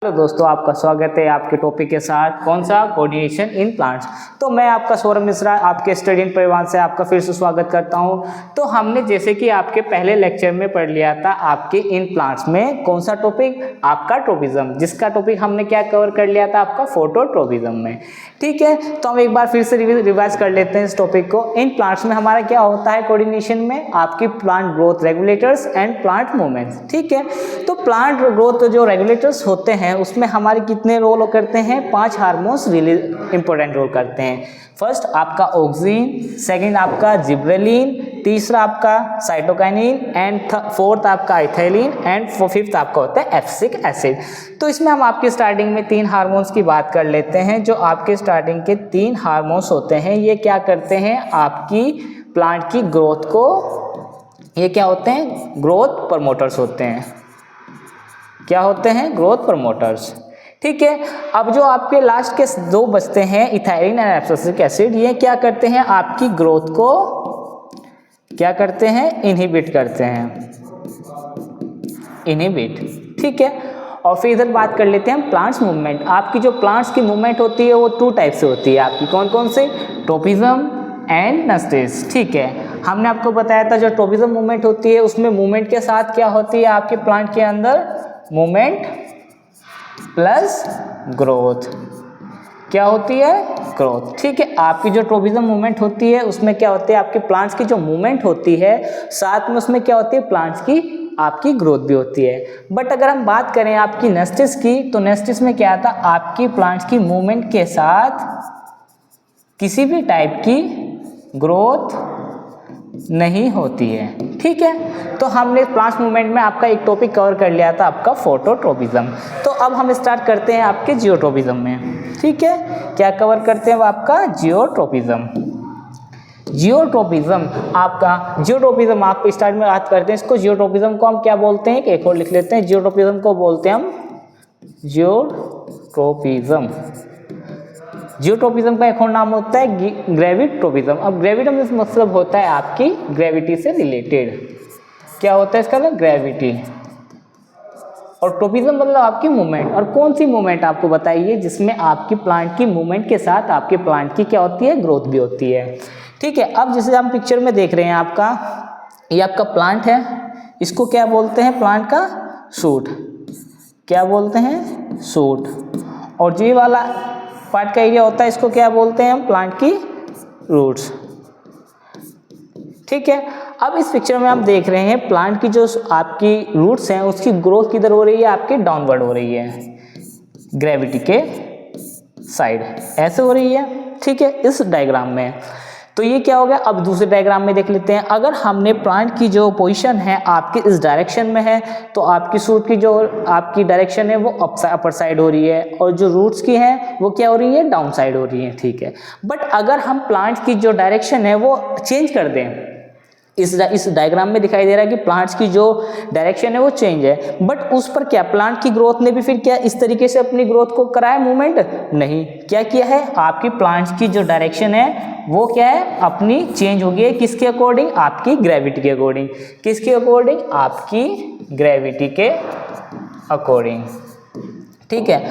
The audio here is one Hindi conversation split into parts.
हेलो दोस्तों, आपका स्वागत है आपके टॉपिक के साथ। कौन सा? Coordination in plants. तो मैं आपका सौरभ मिश्रा आपके स्टडी इन परिवार से आपका फिर से स्वागत करता हूं। तो हमने जैसे कि आपके पहले लेक्चर में पढ़ लिया था आपके इन प्लांट्स में कौन सा टॉपिक? आपका ट्रोपिज्म, जिसका टॉपिक हमने क्या कवर कर लिया था? आपका फोटोट्रोपिज्म में। ठीक है, तो हम एक बार फिर से रिवाइज कर लेते हैं इस टॉपिक को। इन प्लांट्स में हमारा क्या होता है कोऑर्डिनेशन में? आपकी plant growth regulators and plant movements. ठीक है, तो प्लांट ग्रोथ जो रेगुलेटर्स होते हैं उसमें हमारे कितने रोल करते हैं? 5 हार्मोन्स रिलीज इंपॉर्टेंट रोल करते हैं। फर्स्ट आपका ऑक्सिन, सेकंड आपका जिब्रेलिन, तीसरा आपका साइटोकाइनिन एंड फोर्थ आपका इथाइलिन एंड फिफ्थ आपका होता है एब्सिक एसिड। तो इसमें हम आपकी स्टार्टिंग में 3 हार्मोन्स की बात कर लेते हैं। जो आपके स्टार्टिंग के 3 हार्मोन्स होते हैं ये क्या करते हैं? आपकी प्लांट की ग्रोथ को, ये क्या होते हैं? ग्रोथ प्रमोटर्स होते हैं। क्या होते हैं? Growth promoters. ठीक है, अब जो आपके लास्ट के 2 बचते हैं इथाइलिन एंड एब्सिक एसिड, ये क्या करते हैं? आपकी ग्रोथ को क्या करते हैं? इनहिबिट करते हैं, इनहिबिट। ठीक है, और फिर इधर बात कर लेते हैं हम प्लांट्स मूवमेंट। आपकी जो प्लांट्स की मूवमेंट होती है वो 2 टाइप से होती है आपकी। कौन कौन से? Tropism and nasties. ठीक है, हमने आपको बताया था जो ट्रोपिज्म मूवमेंट होती है उसमें मूवमेंट के साथ क्या होती है आपके प्लांट के अंदर? Movement plus growth. क्या होती है? ग्रोथ। ठीक है, आपकी जो ट्रोपिज्म मूवमेंट होती है उसमें क्या होती है? आपके प्लांट्स की जो मूवमेंट होती है साथ में उसमें क्या होती है? प्लांट्स की आपकी ग्रोथ भी होती है। बट अगर हम बात करें आपकी नेस्टिस की, तो नेस्टिस में क्या आता? आपकी प्लांट्स की मूवमेंट के साथ किसी भी टाइप की ग्रोथ नहीं होती है। ठीक है, तो हमने प्लांट्स मूवमेंट में आपका एक टॉपिक कवर कर लिया था आपका फोटोट्रोपिज्म। तो अब हम स्टार्ट करते हैं आपके जियोट्रोपिज्म में। ठीक है, क्या कवर करते हैं आपका? जियोट्रोपिज्म। जियोट्रोपिज्म आपका, जियोट्रोपिज्म आप स्टार्ट में बात करते हैं इसको। जियोट्रोपिज्म को हम क्या बोलते हैं? एक और लिख लेते हैं। जियोट्रोपिज्म को बोलते हैं हम जियोट्रोपिज्म। जियोट्रोपिज्म का एक और नाम होता है ग्रेविट्रोपिज्म। अब ग्रेविट्रोपिज्म मतलब होता है आपकी ग्रेविटी से रिलेटेड। क्या होता है इसका? ग्रेविटी। और ट्रोपिज्म मतलब आपकी मूवमेंट। और कौन सी मूवमेंट आपको बताइए जिसमें आपकी प्लांट की मूवमेंट के साथ आपके प्लांट की क्या होती है? ग्रोथ भी होती है। ठीक है, अब जैसे हम पिक्चर में देख रहे हैं आपका, ये आपका प्लांट है, इसको क्या बोलते हैं? प्लांट का शूट। क्या बोलते हैं? शूट। और जो ये वाला पार्ट का एरिया होता है इसको क्या बोलते हैं हम? प्लांट की रूट्स। ठीक है, अब इस पिक्चर में आप देख रहे हैं प्लांट की जो आपकी रूट्स हैं उसकी ग्रोथ किधर हो रही है? आपकी डाउनवर्ड हो रही है, ग्रेविटी के साइड ऐसे हो रही है। ठीक है, इस डायग्राम में। तो ये क्या हो गया? अब दूसरे डायग्राम में देख लेते हैं। अगर हमने प्लांट की जो पोजीशन है आपके इस डायरेक्शन में है तो आपकी शूट की जो आपकी डायरेक्शन है वो अपर साइड हो रही है, और जो रूट्स की है वो क्या हो रही है? डाउन साइड हो रही है। ठीक है, बट अगर हम प्लांट की जो डायरेक्शन है वो चेंज कर दें, इस डायग्राम में दिखाई दे रहा है कि प्लांट्स की जो डायरेक्शन है वो चेंज है, बट उस पर क्या प्लांट की ग्रोथ ने भी फिर क्या इस तरीके से अपनी ग्रोथ को कराया मूवमेंट? नहीं। क्या किया है? आपकी प्लांट्स की जो डायरेक्शन है वो क्या है? अपनी चेंज हो गई है। किसके अकॉर्डिंग? आपकी ग्रेविटी के अकॉर्डिंग। किसके अकॉर्डिंग? आपकी ग्रेविटी के अकॉर्डिंग। ठीक है,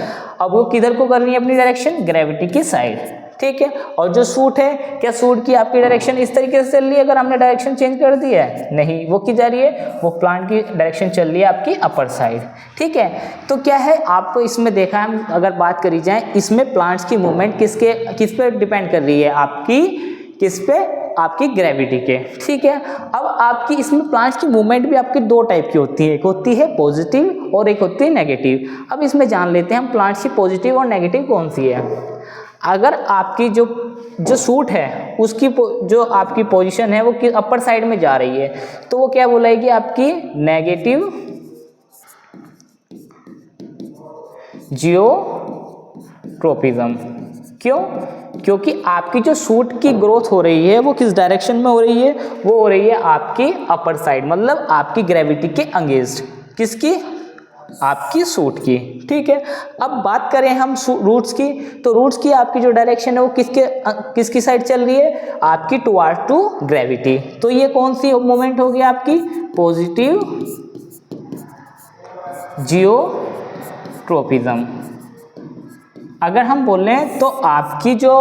अब वो किधर को कर रही है अपनी डायरेक्शन? ग्रेविटी की साइड। ठीक है, और जो सूट है, क्या सूट की आपकी डायरेक्शन इस तरीके से चल रही है? अगर हमने डायरेक्शन चेंज कर दी है? नहीं, वो की जा रही है? वो प्लांट की डायरेक्शन चल रही है आपकी अपर साइड। ठीक है, तो क्या है आपको इसमें देखा है, अगर बात करी जाए इसमें प्लांट्स की मूवमेंट किस पे डिपेंड कर रही है? आपकी किस पे? आपकी ग्रेविटी के। ठीक है, अब आपकी इसमें प्लांट्स की मूवमेंट भी आपकी 2 टाइप की होती है, एक होती है पॉजिटिव और एक होती है नेगेटिव। अब इसमें जान लेते हैं हम प्लांट्स की पॉजिटिव और नेगेटिव कौन सी है। अगर आपकी जो सूट है उसकी जो आपकी पोजीशन है वो अपर साइड में जा रही है तो वो क्या बोलेगी? आपकी नेगेटिव जियोट्रोपिज्म। क्यों? क्योंकि आपकी जो सूट की ग्रोथ हो रही है वो किस डायरेक्शन में हो रही है? वो हो रही है आपकी अपर साइड, मतलब आपकी ग्रेविटी के अगेंस्ट। किसकी? आपकी सूट की। ठीक है, अब बात करें हम रूट्स की, तो रूट्स की आपकी जो डायरेक्शन है वो किसकी साइड चल रही है? आपकी टुवर्ड टू ग्रेविटी। तो ये कौन सी मूवमेंट होगी आपकी? पॉजिटिव जियो ट्रोपिज्म। अगर हम बोलें तो आपकी जो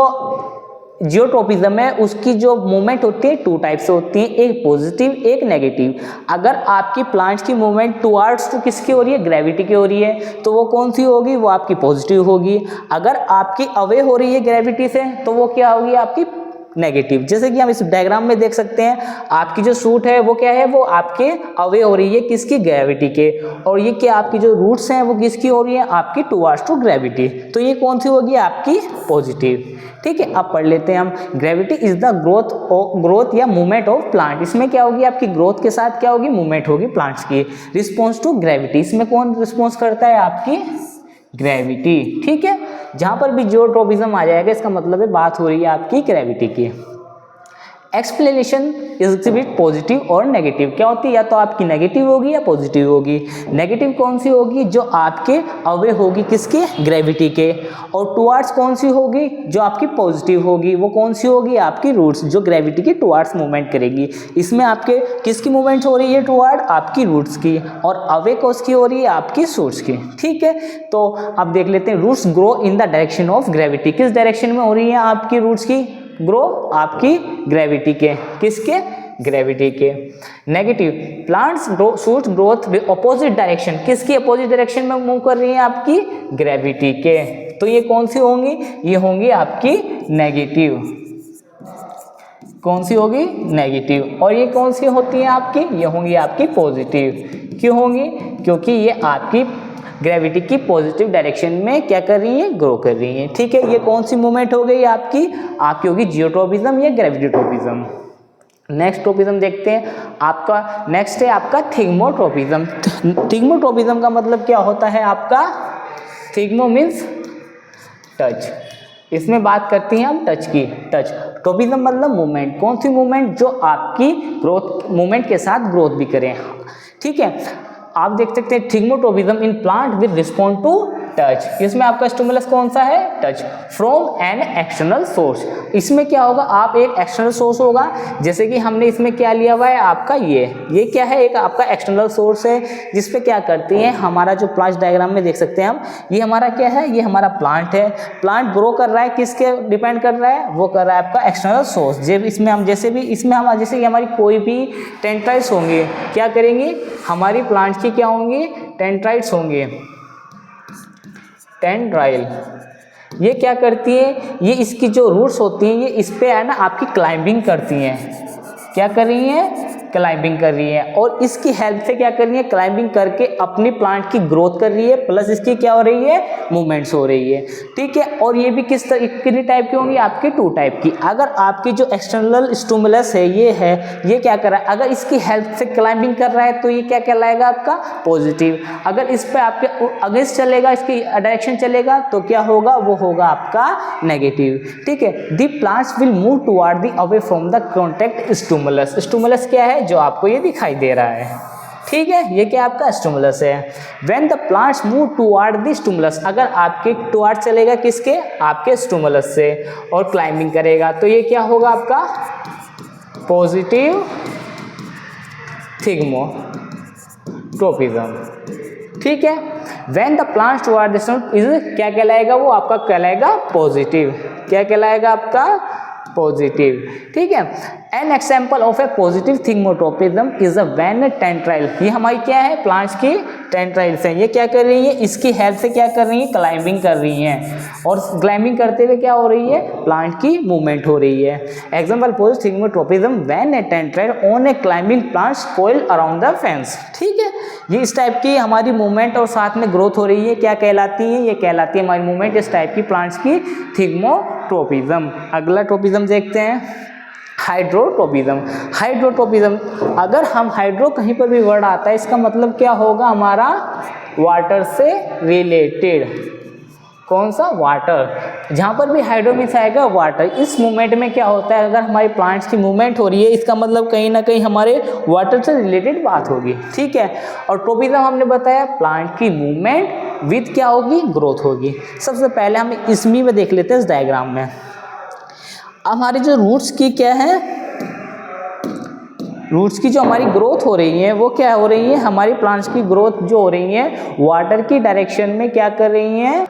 जियोट्रोपिज्म है उसकी जो मूवमेंट होती है टू टाइप से होती है, एक पॉजिटिव एक नेगेटिव। अगर आपकी प्लांट्स की मूवमेंट टुवर्ड्स तो किसकी हो रही है, ग्रेविटी की हो रही है, तो वो कौन सी होगी, वो आपकी पॉजिटिव होगी। अगर आपकी अवे हो रही है ग्रेविटी से तो वो क्या होगी, आपकी नेगेटिव। जैसे कि हम इस डायग्राम में देख सकते हैं, आपकी जो सूट है वो क्या है, वो आपके अवे हो रही है किसकी, ग्रेविटी के, और ये क्या आपकी जो रूट्स हैं वो किसकी हो रही है, आपकी टुवर्ड्स टू ग्रेविटी, तो ये कौन सी होगी, आपकी पॉजिटिव। ठीक है, अब पढ़ लेते हैं हम। ग्रेविटी इज द ग्रोथ या मूवमेंट ऑफ प्लांट। इसमें क्या होगी, आपकी ग्रोथ के साथ क्या होगी, मूवमेंट होगी प्लांट्स की। रिस्पॉन्स टू ग्रेविटी, इसमें कौन रिस्पॉन्स करता है, आपकी ग्रेविटी। ठीक है, जहां पर भी जियोट्रोपिज्म आ जाएगा इसका मतलब है बात हो रही है आपकी ग्रेविटी की। एक्सप्लेनेशन एग्जिबिट पॉजिटिव और नेगेटिव। क्या होती है, या तो आपकी नेगेटिव होगी या पॉजिटिव होगी। नेगेटिव कौन सी होगी, जो आपके अवे होगी किसके, ग्रेविटी के, और टुवर्ड्स कौन सी होगी, जो आपकी पॉजिटिव होगी, वो कौन सी होगी, आपकी रूट्स, जो ग्रेविटी की टुवर्ड्स मूवमेंट करेगी। इसमें आपके किसकी मूवमेंट हो रही है, टुवर्ड आपकी रूट्स की, और अवे किसकी हो रही है, आपकी सूट्स की। ठीक है, तो अब देख लेते हैं, roots grow in the direction of gravity. किस डायरेक्शन में हो रही है आपकी रूट्स की ग्रो, आपकी ग्रेविटी के, किसके, ग्रेविटी के। Negative, plants shoot growth opposite direction, किसकी अपोजिट डायरेक्शन में मूव कर रही है, आपकी ग्रेविटी के, तो ये कौन सी होंगी, ये होंगी आपकी नेगेटिव। कौन सी होगी, नेगेटिव। और ये कौन सी होती है आपकी, ये होंगी आपकी पॉजिटिव। क्यों होंगी, क्योंकि ये आपकी ग्रेविटी की पॉजिटिव डायरेक्शन में क्या कर रही है, ग्रो कर रही है। ठीक है, ये कौन सी मूवमेंट हो गई आपकी होगी जियोट्रोपिज्म या ग्रेविटीट्रोपिज्म। नेक्स्ट ट्रोपिज्म देखते हैं, आपका नेक्स्ट है आपका थिग्मोट्रोपिज्म। थिग्मोट्रोपिज्म का मतलब क्या होता है आपका, थिग्मो मीन्स टच, इसमें बात करते हैं हम टच की। टच ट्रोपिज्म मतलब मूवमेंट, कौन सी मूवमेंट, जो आपकी ग्रोथ मूवमेंट के साथ ग्रोथ भी करें। ठीक है, आप देख सकते हैं thigmotropism in plant with respond to touch. इसमें आपका स्टिमुलस कौन सा है, touch, from an external source. इसमें क्या होगा, आप एक एक्सटर्नल सोर्स होगा, जैसे कि हमने इसमें क्या लिया हुआ है आपका ये क्या है, एक आपका एक्सटर्नल सोर्स है, जिसपे क्या करते हैं, हमारा जो प्लांट डायग्राम में देख सकते हैं हम, ये हमारा क्या है, ये हमारा प्लांट है। प्लांट ग्रो कर रहा है, किसके डिपेंड कर रहा है, वो कर रहा है आपका एक्सटर्नल सोर्स। जब इसमें हम जैसे कि हमारी कोई भी टेंट्राइट्स होंगे, क्या करेंगे, हमारी प्लांट की क्या होंगी, टेंट्राइट्स होंगे, टेंड्राइल। ये क्या करती है, ये इसकी जो रूट्स होती हैं, ये इस पे है ना आपकी क्लाइंबिंग करती हैं। क्या कर रही हैं, क्लाइंबिंग कर रही है, और इसकी हेल्प से क्या कर रही है, क्लाइंबिंग करके अपनी प्लांट की ग्रोथ कर रही है, प्लस इसकी क्या हो रही है, मूवमेंट्स हो रही है। ठीक है, और ये भी कितनी टाइप की होंगी, आपकी टू टाइप की। अगर आपकी जो एक्सटर्नल स्टिमुलस है, ये क्या कर रहा है, अगर इसकी हेल्प से क्लाइंबिंग कर रहा है तो ये क्या कहलाएगा, आपका पॉजिटिव। अगर इस पर आपके अगेंस्ट चलेगा, इसकी डायरेक्शन चलेगा, तो क्या होगा, वो होगा आपका नेगेटिव। ठीक है, the plants will move toward the away from the contact stimulus. Stimulus क्या है, जो आपको ये दिखाई दे रहा है। ठीक है, ये क्या आपका स्टिमुलस है। When the plants move toward the stimulus, अगर आपके टुवर्ड चलेगा किसके, आपके स्टिमुलस से, और क्लाइंबिंग करेगा, तो ये क्या होगा आपका पॉजिटिव थिग्मोट्रोपिज्म। ठीक है, when the plants toward the stimulus क्या कहलाएगा, वो आपका कहलाएगा पॉजिटिव। क्या कहलाएगा, आपका पॉजिटिव। ठीक है, an example of a positive thigmotropism is a when tendril. ये हमारी क्या है, प्लांट्स की टेंट्राइल्स हैं, ये क्या कर रही है, इसकी हेल्प से क्या कर रही है, क्लाइंबिंग कर रही हैं, और क्लाइंबिंग करते हुए क्या हो रही है, प्लांट की मूवमेंट हो रही है। Example positive thigmotropism when a tendril on a climbing plants coil around the fence. ठीक है, ये इस टाइप की हमारी मूवमेंट और साथ में ग्रोथ हो रही है, क्या कहलाती है, ये कहलाती है हमारी मूवमेंट इस टाइप की प्लांट्स की थिग्मोट्रोपिज्म। अगला ट्रोपिज्म देखते हैं, हाइड्रोट्रोपिज्म। हाइड्रोट्रोपिज्म, अगर हम हाइड्रो कहीं पर भी वर्ड आता है, इसका मतलब क्या होगा, हमारा वाटर से रिलेटेड। कौन सा, वाटर। जहाँ पर भी हाइड्रो मीन्स आएगा वाटर। इस मूवमेंट में क्या होता है, अगर हमारी प्लांट्स की मूवमेंट हो रही है, इसका मतलब कहीं ना कहीं हमारे वाटर से रिलेटेड बात होगी। ठीक है, और ट्रोपिज्म हमने बताया प्लांट की मूवमेंट विद क्या होगी, ग्रोथ होगी। सबसे पहले हम इसमें में देख लेते हैं, इस डायग्राम में हमारे जो रूट्स की क्या है, रूट्स की जो हमारी ग्रोथ हो रही है वो क्या हो रही है, हमारी प्लांट्स की ग्रोथ जो हो रही है वाटर की डायरेक्शन में क्या कर रही है।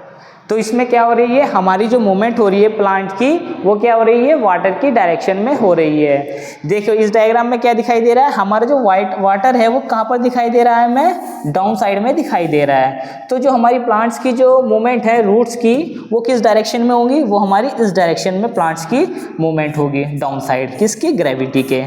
तो इसमें क्या हो रही है, हमारी जो मूवमेंट हो रही है प्लांट की वो क्या हो रही है, वाटर की डायरेक्शन में हो रही है। देखो इस डायग्राम में क्या दिखाई दे रहा है, हमारा जो वाटर है वो कहाँ पर दिखाई दे रहा है, हमें डाउन साइड में दिखाई दे रहा है। तो जो हमारी प्लांट्स की जो मूवमेंट है रूट्स की वो किस डायरेक्शन में होगी, वो हमारी इस डायरेक्शन में प्लांट्स की मूवमेंट होगी, डाउन साइड, किसकी, ग्रेविटी के।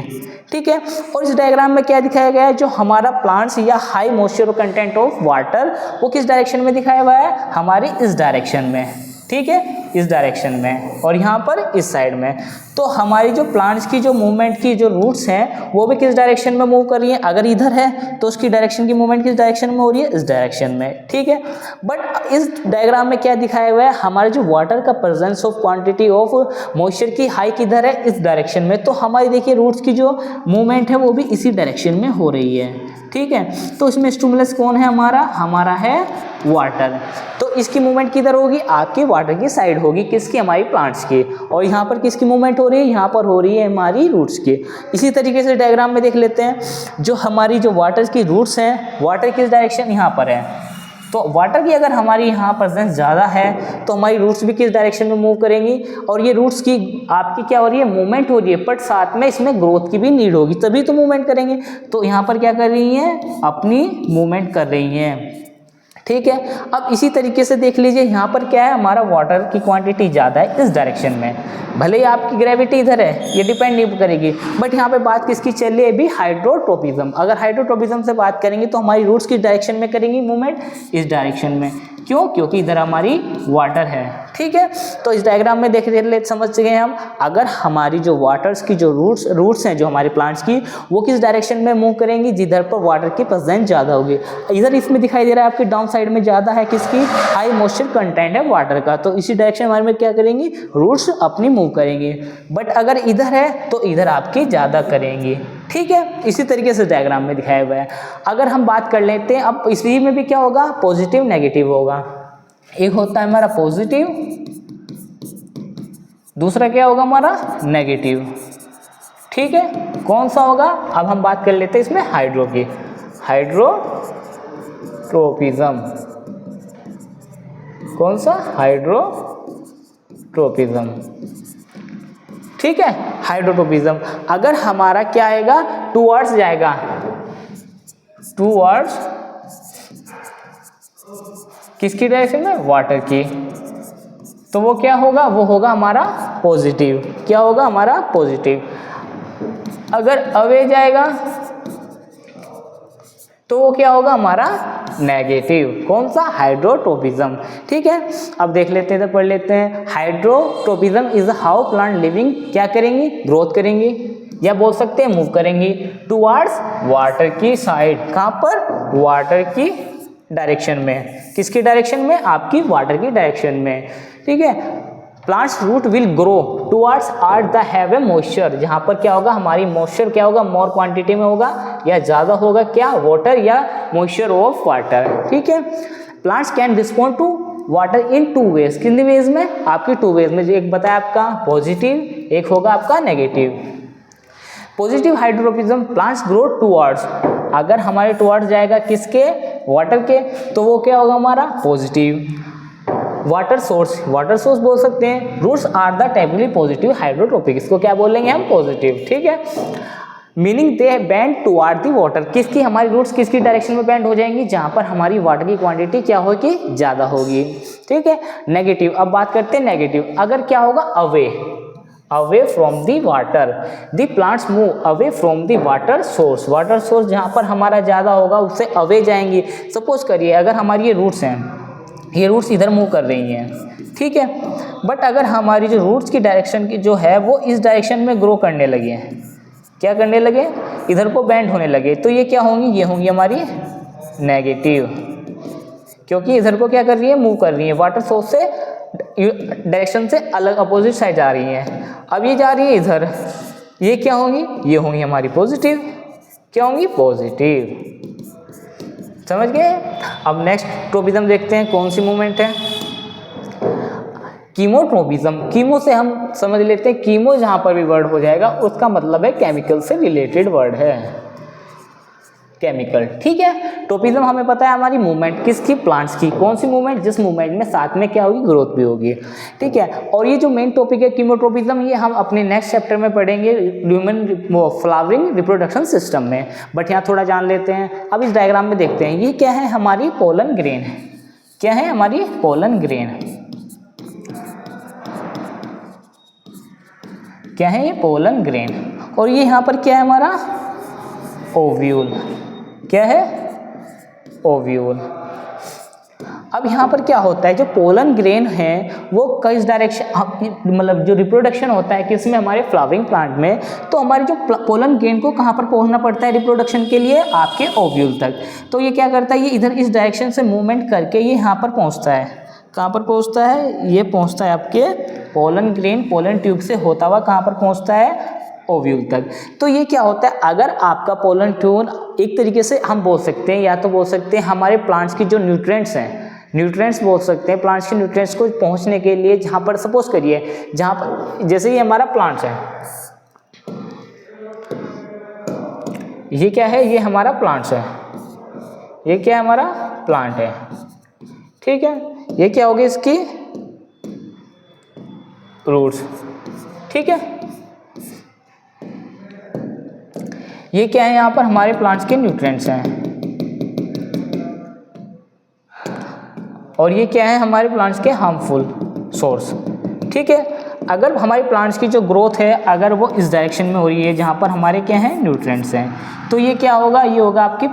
ठीक है, और इस डायग्राम में क्या दिखाया गया है, जो हमारा प्लांट्स या high moisture content of water वो किस डायरेक्शन में दिखाया हुआ है, हमारी इस डायरेक्शन में। ठीक है, इस डायरेक्शन में, और यहाँ पर इस साइड में। तो हमारी जो प्लांट्स की जो मूवमेंट की जो रूट्स हैं वो भी किस डायरेक्शन में मूव कर रही है, अगर इधर है तो उसकी डायरेक्शन की मूवमेंट किस डायरेक्शन में हो रही है, इस डायरेक्शन में। ठीक है, बट इस डायग्राम में क्या दिखाया हुआ है, हमारे जो वाटर का presence of quantity of moisture की हाई किधर है, इस डायरेक्शन में। तो हमारी देखिए रूट्स की जो मूवमेंट है वो भी इसी डायरेक्शन में हो रही है। ठीक है, तो इसमें स्टिमुलस कौन है, हमारा है वाटर। तो इसकी मूवमेंट किधर होगी, आपकी वाटर की साइड होगी, किसकी, हमारी प्लांट्स की। और यहाँ पर किसकी मूवमेंट हो रही है, यहाँ पर हो रही है हमारी रूट्स की। इसी तरीके से डायग्राम में देख लेते हैं, जो हमारी जो वाटर की रूट्स हैं, वाटर किस डायरेक्शन, यहाँ पर है। तो वाटर की अगर हमारी यहाँ प्रेजेंस ज़्यादा है तो हमारी रूट्स भी किस डायरेक्शन में मूव करेंगी, और ये रूट्स की आपकी क्या हो रही है, मूवमेंट हो रही है, बट साथ में इसमें ग्रोथ की भी नीड होगी, तभी तो मूवमेंट करेंगे। तो यहाँ पर क्या कर रही हैं, अपनी मूवमेंट कर रही हैं। ठीक है, अब इसी तरीके से देख लीजिए, यहाँ पर क्या है, हमारा वाटर की क्वांटिटी ज़्यादा है इस डायरेक्शन में, भले ही आपकी ग्रेविटी इधर है, ये डिपेंड नहीं करेगी, बट यहाँ पे बात किसकी चल रही है अभी, हाइड्रोट्रोपिज्म। अगर हाइड्रोट्रोपिज्म से बात करेंगे तो हमारी रूट्स किस डायरेक्शन में करेंगी मूवमेंट, इस डायरेक्शन में। क्यों, क्योंकि इधर हमारी वाटर है। ठीक है, तो इस डायग्राम में देख ले समझ गए हम, अगर हमारी जो वाटर्स की जो रूट्स हैं जो हमारे प्लांट्स की वो किस डायरेक्शन में मूव करेंगी, जिधर पर वाटर की प्रेजेंस ज़्यादा होगी। इधर इसमें दिखाई दे रहा है आपके डाउन साइड में ज़्यादा है, किसकी, हाई मॉइस्चर कंटेंट है वाटर का, तो इसी डायरेक्शन हमारे में क्या करेंगी, रूट्स अपनी मूव करेंगी। बट अगर इधर है तो इधर आपकी ज़्यादा करेंगी। ठीक है, इसी तरीके से डायग्राम में दिखाया हुआ है। अगर हम बात कर लेते हैं, अब इसी में भी क्या होगा, पॉजिटिव नेगेटिव होगा। एक होता है हमारा पॉजिटिव, दूसरा क्या होगा हमारा नेगेटिव। ठीक है, कौन सा होगा, अब हम बात कर लेते हैं इसमें हाइड्रो की, हाइड्रोट्रोपिज्म। कौन सा, हाइड्रोट्रोपिज्म। ठीक है, हाइड्रोट्रोपिज्म अगर हमारा क्या आएगा, टूवर्ड्स जाएगा, टूवर्ड्स किसकी डायरेक्शन में, वाटर की, तो वो क्या होगा, वो होगा हमारा पॉजिटिव। क्या होगा, हमारा पॉजिटिव। अगर अवे जाएगा तो वो क्या होगा, हमारा नेगेटिव। कौन सा, हाइड्रोट्रोपिज्म। ठीक है, अब देख लेते हैं, तो पढ़ लेते हैं, hydrotropism is how plant living क्या करेंगी, ग्रोथ करेंगी, या बोल सकते हैं मूव करेंगी टुवर्ड्स वाटर की साइड। कहाँ पर, वाटर की डायरेक्शन में, किसकी डायरेक्शन में, आपकी वाटर की डायरेक्शन में। ठीक है, plants root will grow towards art the have a moisture, जहाँ पर क्या होगा, हमारी मॉइस्चर क्या होगा, मोर क्वांटिटी में होगा या ज़्यादा होगा, क्या, वाटर या मॉइस्चर ऑफ वाटर। ठीक है, plants can respond to water in two ways, कितने वेज में, आपकी टू वेज में, जो एक बताया आपका पॉजिटिव, एक होगा आपका negative. Positive hydrotropism, plants grow towards, अगर हमारे टुवर्ड्स जाएगा किसके, वाटर के, तो वो क्या होगा हमारा पॉजिटिव। वाटर सोर्स बोल सकते हैं, रूट्स आर द टाइपली पॉजिटिव हाइड्रोट्रोपिक, इसको क्या बोलेंगे हम, पॉजिटिव। ठीक है, meaning they bend toward the water, किसकी, हमारी रूट्स किसकी डायरेक्शन में बेंड हो जाएंगी, जहां पर हमारी वाटर की क्वांटिटी क्या होगी, ज़्यादा होगी। ठीक है, नेगेटिव, अब बात करते हैं नेगेटिव, अगर क्या होगा, away from the water, the plants move away from the water source जहाँ पर हमारा ज़्यादा होगा उससे अवे जाएंगी। सपोज करिए अगर हमारी ये रूट्स हैं, ये रूट्स इधर मूव कर रही हैं, ठीक है, बट अगर हमारी जो रूट्स की डायरेक्शन की जो है वो इस डायरेक्शन में ग्रो करने लगे हैं, क्या करने लगे, इधर को बेंड होने लगे, तो ये क्या होंगी, ये होंगी हमारी नेगेटिव, क्योंकि इधर को क्या कर रही है, मूव कर रही है, वाटर सोर्स से डायरेक्शन से अलग अपोजिट साइड जा रही हैं। अब ये जा रही है इधर, ये क्या होंगी, ये होंगी हमारी पॉजिटिव, क्या होंगी, पॉजिटिव। समझ गए। अब नेक्स्ट ट्रोपिज्म देखते हैं, कौन सी मूवमेंट है, कीमोट्रोपिज्म, कीमो से हम समझ लेते हैं, कीमो जहाँ पर भी वर्ड हो जाएगा उसका मतलब है केमिकल से रिलेटेड वर्ड है, केमिकल। ठीक है, ट्रोपिज्म हमें पता है हमारी मूवमेंट किसकी, प्लांट्स की। कौन सी मूवमेंट, जिस मूवमेंट में साथ में क्या होगी, ग्रोथ भी होगी। ठीक है, और ये जो मेन टॉपिक है कीमोट्रोपिज्म, ये हम अपने नेक्स्ट चैप्टर में पढ़ेंगे ह्यूमन फ्लावरिंग रिप्रोडक्शन सिस्टम में, बट यहाँ थोड़ा जान लेते हैं। अब इस डायग्राम में देखते हैं ये क्या है, हमारी पोलन ग्रेन। क्या है हमारी पोलन ग्रेन, क्या है ये पोलन ग्रेन, और ये यहाँ पर क्या है हमारा ओव्यूल। क्या है ओव्यूल। अब यहाँ पर क्या होता है, जो पोलन ग्रेन है वो किस डायरेक्शन, मतलब जो रिप्रोडक्शन होता है किसमें, हमारे फ्लावरिंग प्लांट में, तो हमारे जो पोलन ग्रेन को कहाँ पर पहुँचना पड़ता है रिप्रोडक्शन के लिए, आपके ओव्यूल तक। तो ये क्या करता है, ये इधर इस डायरेक्शन से मूवमेंट करके ये यहाँ पर पहुँचता है। कहाँ पर पहुँचता है, ये पहुँचता है आपके पोलन ग्रेन, पोलन ट्यूब से होता हुआ कहाँ पर पहुँचता है, ओव्यूल तक। तो ये क्या होता है, अगर आपका पोलन ट्यूब एक तरीके से हम बोल सकते हैं, या तो बोल सकते हैं हमारे प्लांट्स की जो न्यूट्रिएंट्स हैं, न्यूट्रिएंट्स बोल सकते हैं, प्लांट्स के न्यूट्रिएंट्स को पहुंचने के लिए, जहाँ पर सपोज करिए, जहाँ पर जैसे ये हमारा प्लांट्स है, ये क्या है, ये हमारा प्लांट्स है, ये क्या है हमारा प्लांट है। ठीक है, ये क्या होगी इसकी रूट्स। ठीक है, ये क्या है, यहाँ पर हमारे प्लांट्स के न्यूट्रिएंट्स हैं, और ये क्या है, हमारे प्लांट्स के हार्मफुल सोर्स। ठीक है, अगर हमारे प्लांट्स की जो ग्रोथ है अगर वो इस डायरेक्शन में हो रही है जहाँ पर हमारे क्या हैं न्यूट्रिएंट्स हैं, तो ये क्या होगा, ये होगा आपकी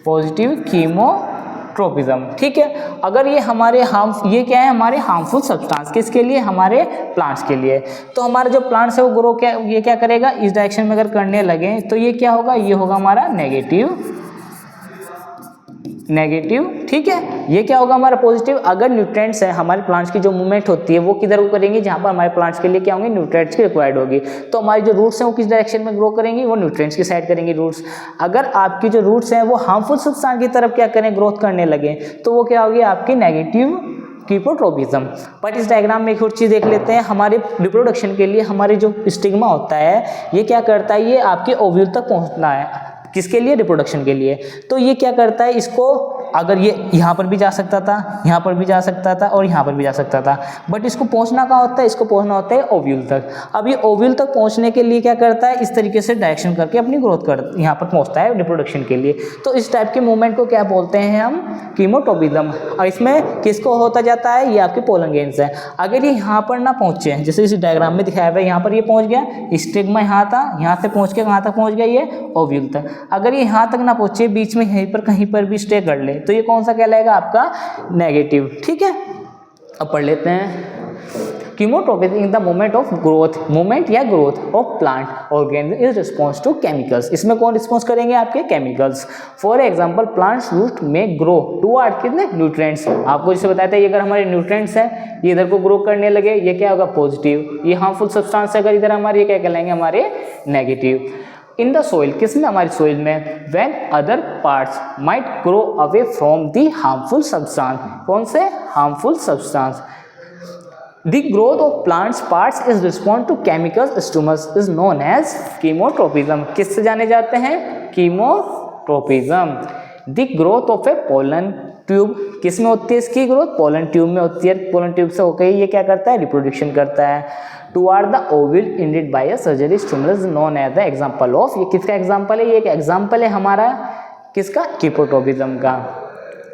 पॉजिटिव कीमोट्रोपिज्म। ठीक है, अगर ये हमारे ये क्या है, हमारे हार्मफुल सब्सटेंस किसके लिए, हमारे प्लांट्स के लिए, तो हमारे जो प्लांट्स है वो ग्रो ये क्या करेगा, इस डायरेक्शन में अगर करने लगे तो ये क्या होगा, ये होगा हमारा नेगेटिव। ठीक है, ये क्या होगा हमारा पॉजिटिव। अगर न्यूट्रिएंट्स है, हमारे प्लांट्स की जो मूवमेंट होती है वो किधर को करेंगे, जहाँ पर हमारे प्लांट्स के लिए क्या होंगे, न्यूट्रिएंट्स की रिक्वायर्ड होगी, तो हमारी जो रूट्स हैं वो किस डायरेक्शन में ग्रो करेंगी, वो न्यूट्रिएंट्स की साइड करेंगी रूट्स। अगर आपकी जो रूट्स हैं वो हार्मफुल सब्सटेंस की तरफ क्या करें, ग्रोथ करने लगे, तो वो क्या होगी आपकी नेगेटिव कीमोट्रोपिज्म। बट इस डायग्राम में एक और चीज़ देख लेते हैं, हमारे रिप्रोडक्शन के लिए हमारे जो स्टिग्मा होता है ये क्या करता है, ये आपके ओव्यूल तक पहुँचना है, किसके लिए, रिप्रोडक्शन के लिए। तो ये क्या करता है, इसको अगर ये यहाँ पर भी जा सकता था, यहाँ पर भी जा सकता था, और यहाँ पर भी जा सकता था, बट इसको पहुँचना कहाँ होता है, इसको पहुँचना होता है ओव्यूल तक। अब ये ओव्यूल तक पहुँचने के लिए क्या करता है, इस तरीके से डायरेक्शन करके अपनी ग्रोथ यहाँ पर पहुँचता है रिप्रोडक्शन के लिए। तो इस टाइप के मूवमेंट को क्या बोलते हैं हम, कीमोट्रोपिज्म। और इसमें किसको होता जाता है, ये आपके पोलन ग्रेन्स है। अगर ये यहाँ पर ना पहुँचे, जैसे इस डायग्राम में दिखाया हुआ है, यहाँ पर ये पहुँच गया, स्टिग्मा यहाँ था, यहाँ से पहुँच के कहाँ तक पहुँच गया, ये ओव्यूल तक। अगर ये यहाँ तक ना पहुँचे, बीच में यहीं पर कहीं पर भी स्टे कर ले, तो ये कौन सा कहलाएगा, आपका नेगेटिव। ठीक है, अब पढ़ लेते हैं, chemotropism in the movement of growth, movement या growth of plant organism is response to chemicals. इसमें कौन रिस्पॉन्स करेंगे, आपके chemicals. For example plants root में ग्रो टुवर्ड कितने न्यूट्रिएंट्स, आपको जैसे बताया था, ये अगर हमारे न्यूट्रिएंट्स है ये इधर को ग्रो करने लगे, ये क्या होगा पॉजिटिव। ये हार्मफुल सब्सटेंस अगर इधर हमारे, ये क्या कहलाएंगे, हमारे नेगेटिव। इन द सोइल, किस में, हमारी सोइल में, when other parts might grow away from the harmful substance, कौन से, harmful substance. The growth of plants parts is respond to chemical stimulus is known as chemotropism. किससे जाने जाते हैं, chemotropism. The growth of a pollen tube, किस में होती है इसकी ग्रोथ, पोलन ट्यूब में होती है। पोलन ट्यूब से होकर ये क्या करता है, रिप्रोडक्शन करता है। Toward the ovule ended by a surgery stimulus known as the example of, ये किसका एग्जांपल है, ये एक एग्जांपल है हमारा किसका, कीमोट्रोपिज्म का।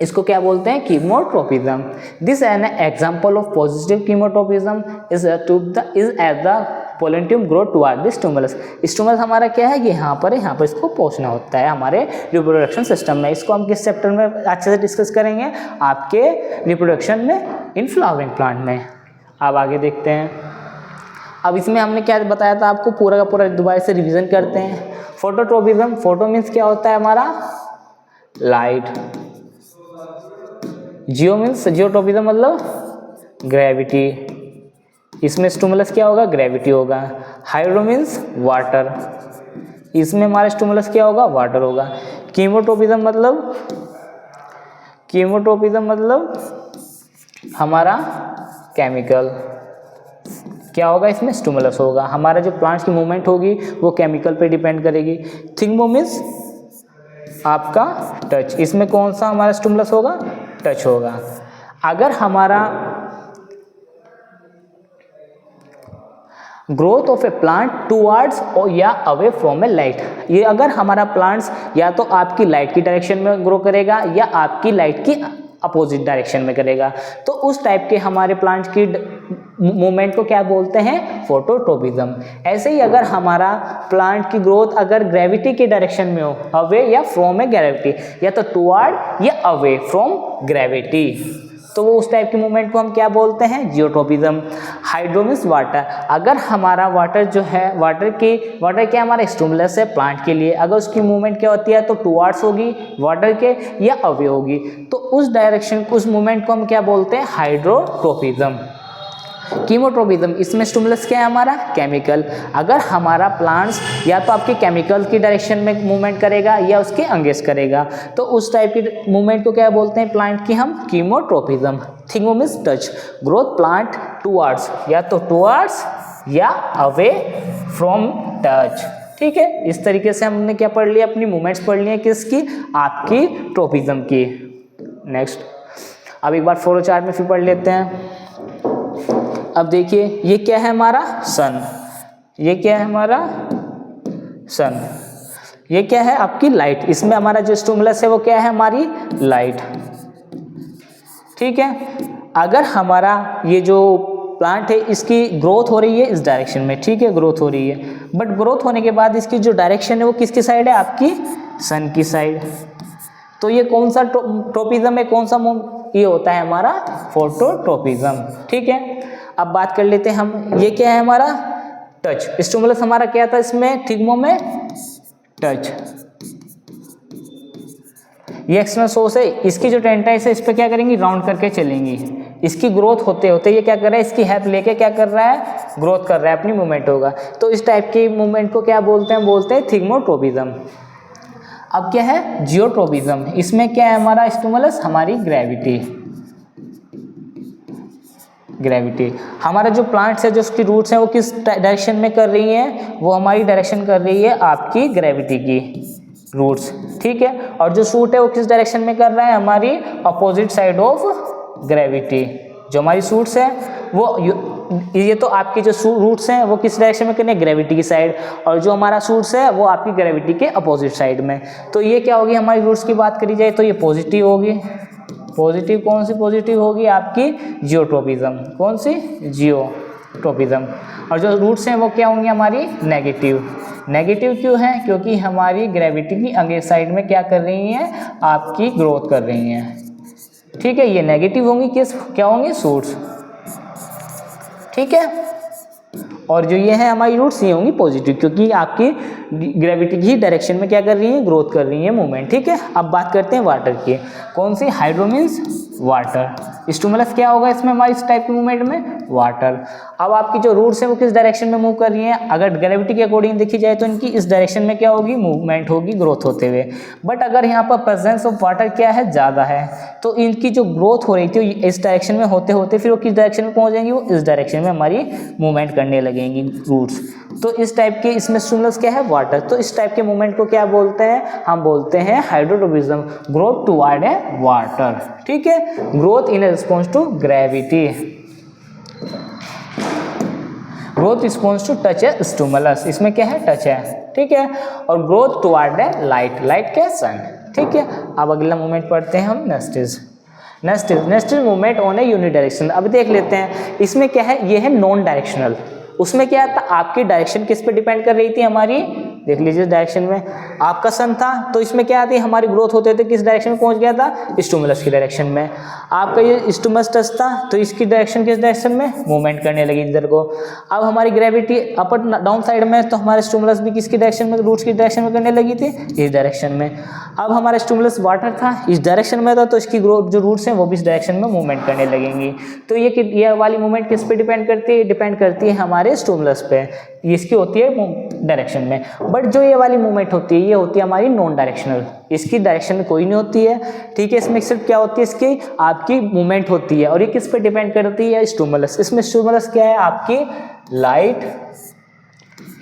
इसको क्या बोलते हैं, chemotropism. This an example of positive chemotropism is as the pollen tube grow toward the stimulus. Stimulus हमारा क्या है, ये यहाँ पर है, यहाँ पर इसको पहुँचना होता है हमारे रिप्रोडक्शन सिस्टम में। इसको हम किस चैप्टर में अच्छे से डिस्कस करेंगे, आपके रिप्रोडक्शन में इन फ्लावरिंग प्लांट में। अब आगे देखते हैं। अब इसमें हमने क्या बताया था आपको, पूरा का पूरा दोबारा से रिवीजन करते हैं। फोटोट्रोपिज्म, फोटो मीन्स क्या होता है हमारा, लाइट। जियो मीन्स, जियोट्रोपिज्म मतलब ग्रेविटी। इसमें स्टिमुलस क्या होगा, ग्रेविटी होगा। हाइड्रो मीन्स वाटर, इसमें हमारा स्टिमुलस क्या होगा, वाटर होगा। कीमोट्रोपिज्म मतलब हमारा केमिकल क्या होगा, इसमें स्टिमुलस होगा। हमारा जो प्लांट्स की मूवमेंट होगी वो केमिकल पे डिपेंड करेगी। थिंगमो मीन्स आपका टच, इसमें कौन सा हमारा स्टिमुलस होगा, टच होगा। अगर हमारा growth of a plant towards या अवे फ्रॉम ए लाइट, ये अगर हमारा प्लांट्स या तो आपकी लाइट की डायरेक्शन में ग्रो करेगा या आपकी लाइट की अपोजिट डायरेक्शन में करेगा, तो उस टाइप के हमारे प्लांट की मूवमेंट को क्या बोलते हैं, फोटोट्रोपिज्म। ऐसे ही अगर हमारा प्लांट की ग्रोथ अगर ग्रेविटी के डायरेक्शन में हो, अवे या फ्रॉम ए ग्रेविटी, या तो टुवर्ड या अवे फ्रॉम ग्रेविटी, तो वो उस टाइप की मूवमेंट को हम क्या बोलते हैं, जियोट्रोपिज्म। हाइड्रो मीन्स वाटर, अगर हमारा वाटर जो है, वाटर क्या हमारा स्टिमुलस है प्लांट के लिए, अगर उसकी मूवमेंट क्या होती है तो टुवर्ड्स होगी वाटर के या अवे होगी, तो उस डायरेक्शन उस मूवमेंट को हम क्या बोलते हैं, हाइड्रोट्रोपिज्म। कीमोट्रोपिज्म, इसमें स्टिमुलस क्या है हमारा, केमिकल। अगर हमारा प्लांट्स या तो आपके केमिकल की डायरेक्शन में मूवमेंट करेगा या उसके अंगेंस्ट करेगा, तो उस टाइप की मूवमेंट को क्या बोलते हैं प्लांट की हम, कीमोट्रोपिज्म। थिंगो means touch, growth plant towards, या तो टुवर्ड्स या अवे फ्रॉम टच। ठीक है, इस तरीके से हमने क्या पढ़ लिया, अपनी मूवमेंट्स पढ़ ली है, किसकी, आपकी ट्रोपिज्म की। नेक्स्ट अब एक बार फ्लो चार्ट में फिर पढ़ लेते हैं। अब देखिए ये क्या है हमारा सन, ये क्या है हमारा सन, ये क्या है आपकी लाइट, इसमें हमारा जो स्टिमुलस है वो क्या है, हमारी लाइट। ठीक है, अगर हमारा ये जो प्लांट है इसकी ग्रोथ हो रही है इस डायरेक्शन में, ठीक है, ग्रोथ हो रही है, बट ग्रोथ होने के बाद इसकी जो डायरेक्शन है वो किसकी साइड है, आपकी सन की साइड। तो ये कौन सा ट्रोपिज्म है, कौन सा ये होता है हमारा फोटोट्रोपिज्म। ठीक है, अब बात कर लेते हैं हम, ये क्या है हमारा टच, स्टिमुलस हमारा क्या था इसमें, थिग्मो में टच। ये एक्सटर्नल सोर्स है, इसकी जो टेंटाइल्स है इस पे क्या करेंगी, राउंड करके चलेंगी। इसकी ग्रोथ होते होते ये क्या कर रहा है, इसकी हेल्प लेके क्या कर रहा है, ग्रोथ कर रहा है, अपनी मूवमेंट होगा। तो इस टाइप की मूवमेंट को क्या बोलते हैं, बोलते हैं थिग्मोट्रोपिज्म। अब क्या है जियोट्रोपिज्म, इसमें क्या है हमारा स्टिमुलस, हमारी ग्रेविटी। हमारा जो प्लांट्स है, जो उसकी रूट्स हैं वो किस डायरेक्शन में कर रही हैं, वो हमारी डायरेक्शन कर रही है आपकी ग्रेविटी की रूट्स। ठीक है, और जो शूट है वो किस डायरेक्शन में कर रहा है, हमारी अपोजिट साइड ऑफ ग्रेविटी। जो हमारी शूट्स है वो ये तो आपकी जो रूट्स हैं वो किस डायरेक्शन में करने, ग्रेविटी की साइड, और जो हमारा शूट्स है वो आपकी ग्रेविटी के अपोजिट साइड में। तो ये क्या होगी, हमारी रूट्स की बात करी जाए तो ये पॉजिटिव होगी। पॉजिटिव कौन सी पॉजिटिव होगी, आपकी जियोट्रोपिज्म। कौन सी, जियोट्रोपिज्म। और जो रूट्स हैं वो क्या होंगी, हमारी नेगेटिव। नेगेटिव क्यों है, क्योंकि हमारी ग्रेविटी की अगेंस्ट साइड में क्या कर रही हैं, आपकी ग्रोथ कर रही हैं। ठीक है, ये नेगेटिव होंगी, किस क्या होंगी, शूट्स। ठीक है, और जो ये है हमारी रूट्स ये होंगी पॉजिटिव, क्योंकि आपकी ग्रेविटी की डायरेक्शन में क्या कर रही है, ग्रोथ कर रही है, मूवमेंट। ठीक है, अब बात करते हैं वाटर की। कौन सी, हाइड्रो मीन्स वाटर। स्टिमुलस क्या होगा इसमें हमारी इस टाइप की मूवमेंट में, वाटर। अब आपकी जो रूट्स है वो किस डायरेक्शन में मूव कर रही हैं, अगर ग्रेविटी के अकॉर्डिंग देखी जाए तो इनकी इस डायरेक्शन में क्या होगी, मूवमेंट होगी, ग्रोथ होते हुए। बट अगर यहाँ पर प्रेजेंस ऑफ वाटर क्या है, ज़्यादा है, तो इनकी जो ग्रोथ हो रही थी इस डायरेक्शन में होते होते फिर वो किस डायरेक्शन में पहुँच जाएंगी, वो इस डायरेक्शन में हमारी मूवमेंट करने लगेंगी रूट्स। तो इस टाइप के इसमें स्टिमुलस क्या है, वाटर। तो इस टाइप के मूवमेंट को क्या बोलते हैं, हम बोलते हैं hydrotropism, growth toward a water. ठीक है, growth in response to gravity, growth response to touch है स्टिमुलस, इसमें क्या है, टच है। ठीक है, और ग्रोथ टुवर्ड है लाइट, लाइट क्या, सन। ठीक है, अब अगला मूवमेंट पढ़ते हैं हम, next is movement on a uni direction. अब देख लेते हैं इसमें क्या है, ये है नॉन डायरेक्शनल। उसमें क्या था, आपकी डायरेक्शन किस पे डिपेंड कर रही थी, हमारी, देख लीजिए डायरेक्शन में आपका सन था, तो इसमें क्या आती है, हमारी ग्रोथ होते थे किस डायरेक्शन में पहुंच गया था, स्टिमुलस की डायरेक्शन में। आपका ये स्टिमुलस टच था तो इसकी डायरेक्शन किस डायरेक्शन में, मूवमेंट करने लगी इधर को। अब हमारी ग्रेविटी अपर डाउन साइड में, तो हमारे स्टिमुलस भी किसकी डायरेक्शन में, रूट्स की डायरेक्शन में करने लगी थी, इस डायरेक्शन में। अब हमारा स्टिमुलस वाटर था, इस डायरेक्शन में था, तो इसकी ग्रोथ जो रूट्स हैं वो भी इस डायरेक्शन में मूवमेंट करने लगेंगी। तो ये वाली मूवमेंट किस पे डिपेंड करती है, डिपेंड करती है हमारे स्टिमुलस पे। इसकी होती है डायरेक्शन में, बट जो ये वाली मूवमेंट होती है ये होती है हमारी नॉन डायरेक्शनल, इसकी डायरेक्शन में कोई नहीं होती है, ठीक है। इसमें सिर्फ क्या होती है, इसकी आपकी मूवमेंट होती है, और ये किस पे डिपेंड करती है, स्टिमुलस। इसमें स्टिमुलस क्या है, आपकी लाइट,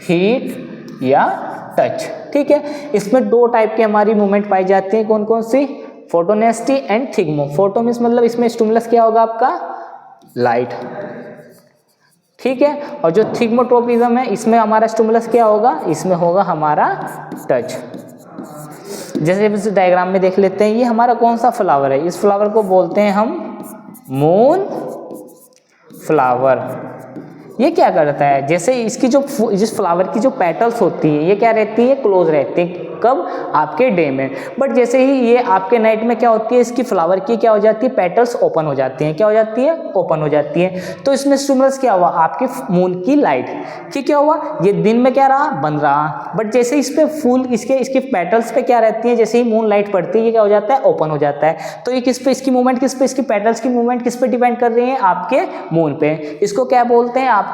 हीट या टच, ठीक है। इसमें दो टाइप की हमारी मूवमेंट पाई जाती है, कौन कौन सी, फोटोनेस्टी एंड थिग्मो। फोटो मींस मतलब इसमें स्टिमुलस क्या होगा आपका, लाइट, ठीक है। और जो थिग्मोट्रोपिज्म है इसमें हमारा स्टिमुलस क्या होगा, इसमें होगा हमारा टच। जैसे इस डायग्राम में देख लेते हैं, ये हमारा कौन सा फ्लावर है, इस फ्लावर को बोलते हैं हम मून फ्लावर। ये क्या करता है, जैसे इसकी जो जिस फ्लावर की जो पेटल्स होती है ये क्या रहती है, क्लोज रहती है, कब, आपके डे में। बट जैसे ही ये आपके नाइट में क्या होती है, इसकी फ्लावर की क्या हो जाती है, पेटल्स ओपन हो जाती हैं, क्या हो जाती है, ओपन हो जाती है। तो इसमें स्टिमुलस क्या हुआ, आपके मून की लाइट की क्या हुआ, ये दिन में क्या रहा, बंद रहा, बट जैसे इस पे फूल इसके पेटल्स पे क्या रहती है, जैसे ही मून लाइट पड़ती है ये क्या हो जाता है, ओपन हो जाता है। तो ये किस पे, इसकी मूवमेंट किस पे, इसकी पेटल्स की मूवमेंट किस पे डिपेंड कर रही है, आपके मून पे। इसको क्या बोलते हैं, आपके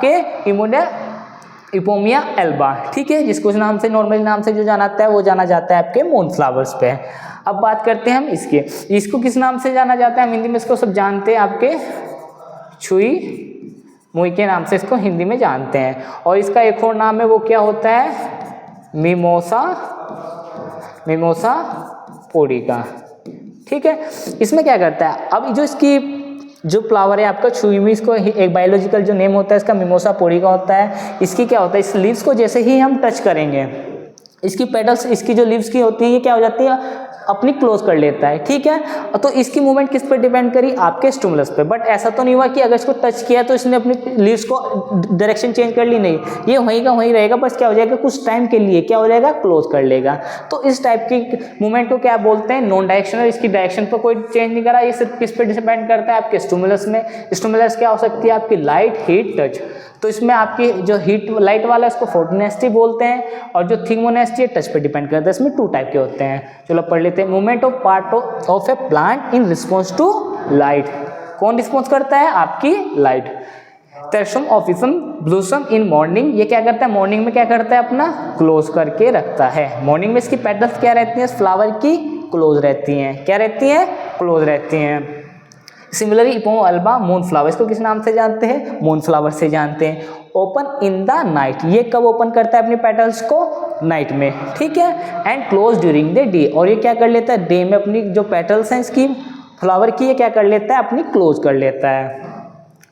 इपोमिया एल्बा, ठीक है, जिसको उस नाम से, नॉर्मल नाम से जो जाना जाता है वो जाना जाता है आपके मून फ्लावर्स पे। अब बात करते हैं हम इसको किस नाम से जाना जाता है, हिंदी में इसको सब जानते हैं, आपके छुई मुई के नाम से इसको हिंदी में जानते हैं। और इसका एक और नाम है, वो क्या होता है, मिमोसा पुडिका, ठीक है। इसमें क्या करता है, अब जो इसकी जो फ्लावर है आपका छुई, इसको एक बायोलॉजिकल जो नेम होता है इसका मिमोसा पुडिका होता है। इसकी क्या होता है, इस लीव्स को जैसे ही हम टच करेंगे, इसकी पेटल्स, इसकी जो लीव्स की होती है ये क्या हो जाती है, अपनी क्लोज कर लेता है, ठीक है। तो इसकी मूवमेंट किस पे डिपेंड करी, आपके स्टिमुलस पे। बट ऐसा तो नहीं हुआ कि अगर इसको टच किया तो इसने अपनी लीव्स को डायरेक्शन चेंज कर ली, नहीं, ये वहीं का वहीं रहेगा, बस क्या हो जाएगा, कुछ टाइम के लिए क्या हो जाएगा, क्लोज कर लेगा। तो इस टाइप की मूवमेंट को क्या बोलते हैं, नॉन डायरेक्शनल। इसकी डायरेक्शन पर कोई चेंज नहीं करा, ये सिर्फ किस पे डिपेंड करता है, आपके स्टिमुलस में। स्टिमुलस क्या हो सकती है, आपकी लाइट, हीट, टच। तो इसमें आपकी जो हीट लाइट वाला है उसको फोटोनेस्टी बोलते हैं, और जो थिग्मोनेस्टी है टच पे डिपेंड करता है। इसमें टू टाइप के होते हैं, चलो पढ़ लेते हैं। Movement of part of a plant in response to light, कौन रिस्पॉन्स करता है, आपकी लाइट। तेरसम ऑफिसम ब्लूसम इन मॉर्निंग, ये क्या करता है, मॉर्निंग में क्या करता है, अपना क्लोज करके रखता है। मॉर्निंग में इसकी पेटल्स क्या रहती हैं, फ्लावर की क्लोज रहती हैं, क्या रहती हैं, क्लोज रहती हैं। सिमिलरली इपोम अल्बा मून फ्लावर, इसको किस नाम से जानते हैं, मून फ्लावर से जानते हैं। ओपन इन द नाइट, ये कब ओपन करता है अपनी पेटल्स को, नाइट में, ठीक है। And close during the day, और ये क्या कर लेता है, डे में अपनी जो पेटल्स हैं इसकी फ्लावर की, ये क्या कर लेता है, अपनी क्लोज कर लेता है।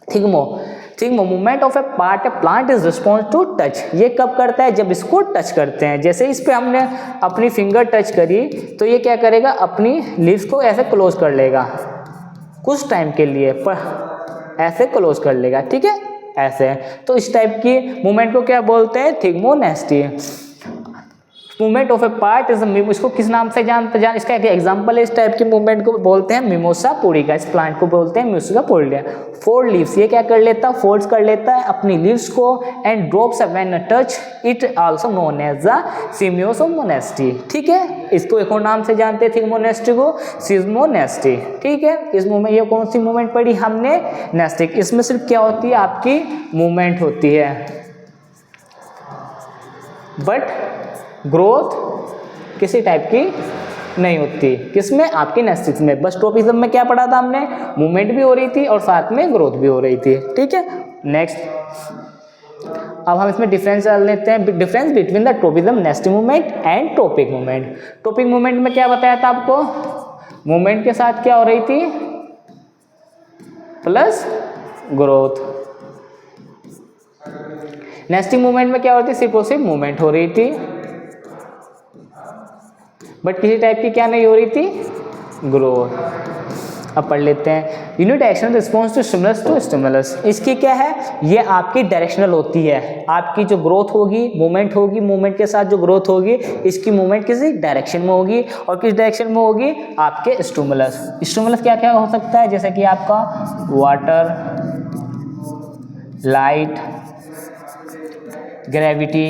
Thigmo movement of a part a plant is response to touch, ये कब करता है, जब इसको टच करते हैं। जैसे इस पे हमने अपनी फिंगर टच करी तो ये क्या करेगा, अपनी लीव्स को ऐसे क्लोज कर लेगा कुछ टाइम के लिए, पर ऐसे क्लोज कर लेगा, ठीक है, ऐसे। तो इस टाइप की मूवमेंट को क्या बोलते हैं, thigmonasty. Movement of a part is, इसको किस नाम से जानते, इसका एक एग्जांपल है, इस टाइप की मूवमेंट को बोलते हैं मिमोसा पुडिका। इस प्लांट को बोलते हैं मिमोसा पुडिका। फोल्ड लीव्स, ये क्या कर लेता है, फोल्ड्स कर लेता है अपनी लीव्स को, and drops when touch it also known as the seismonasty, ठीक है। इसको एक और नाम से जानते हैं थिग्मोनेस्टी को, सिज्मोनेस्टी, ठीक है। इस मूवमेंट, ये कौन सी मूवमेंट पढ़ी हमने, नेस्टिक। इसमें सिर्फ क्या होती है, आपकी मूवमेंट होती है, बट ग्रोथ किसी टाइप की नहीं होती। किसमें, आपकी नेस्टिक्स में। बस ट्रोपिज्म में क्या पढ़ा था हमने, मूवमेंट भी हो रही थी और साथ में ग्रोथ भी हो रही थी, ठीक है। नेक्स्ट, अब हम इसमें डिफरेंस डाल लेते हैं, difference between the tropism, nastic movement and trophic movement. Trophic movement में क्या बताया था आपको, मूवमेंट के साथ क्या हो रही थी, प्लस ग्रोथ। नेस्टिक मूवमेंट में क्या होती थी, सिर्फ और सिर्फ मूवमेंट हो रही थी, बट किसी टाइप की क्या नहीं हो रही थी, ग्रोथ। अब पढ़ लेते हैं, unit directional response to stimulus to stimulus. इसकी क्या है, ये आपकी डायरेक्शनल होती है। आपकी जो ग्रोथ होगी, मूवमेंट होगी, मूवमेंट के साथ जो ग्रोथ होगी, इसकी मूवमेंट किसी डायरेक्शन में होगी, और किस डायरेक्शन में होगी, आपके स्टिमुलस। स्टिमुलस क्या क्या हो सकता है, जैसे कि आपका water, light, gravity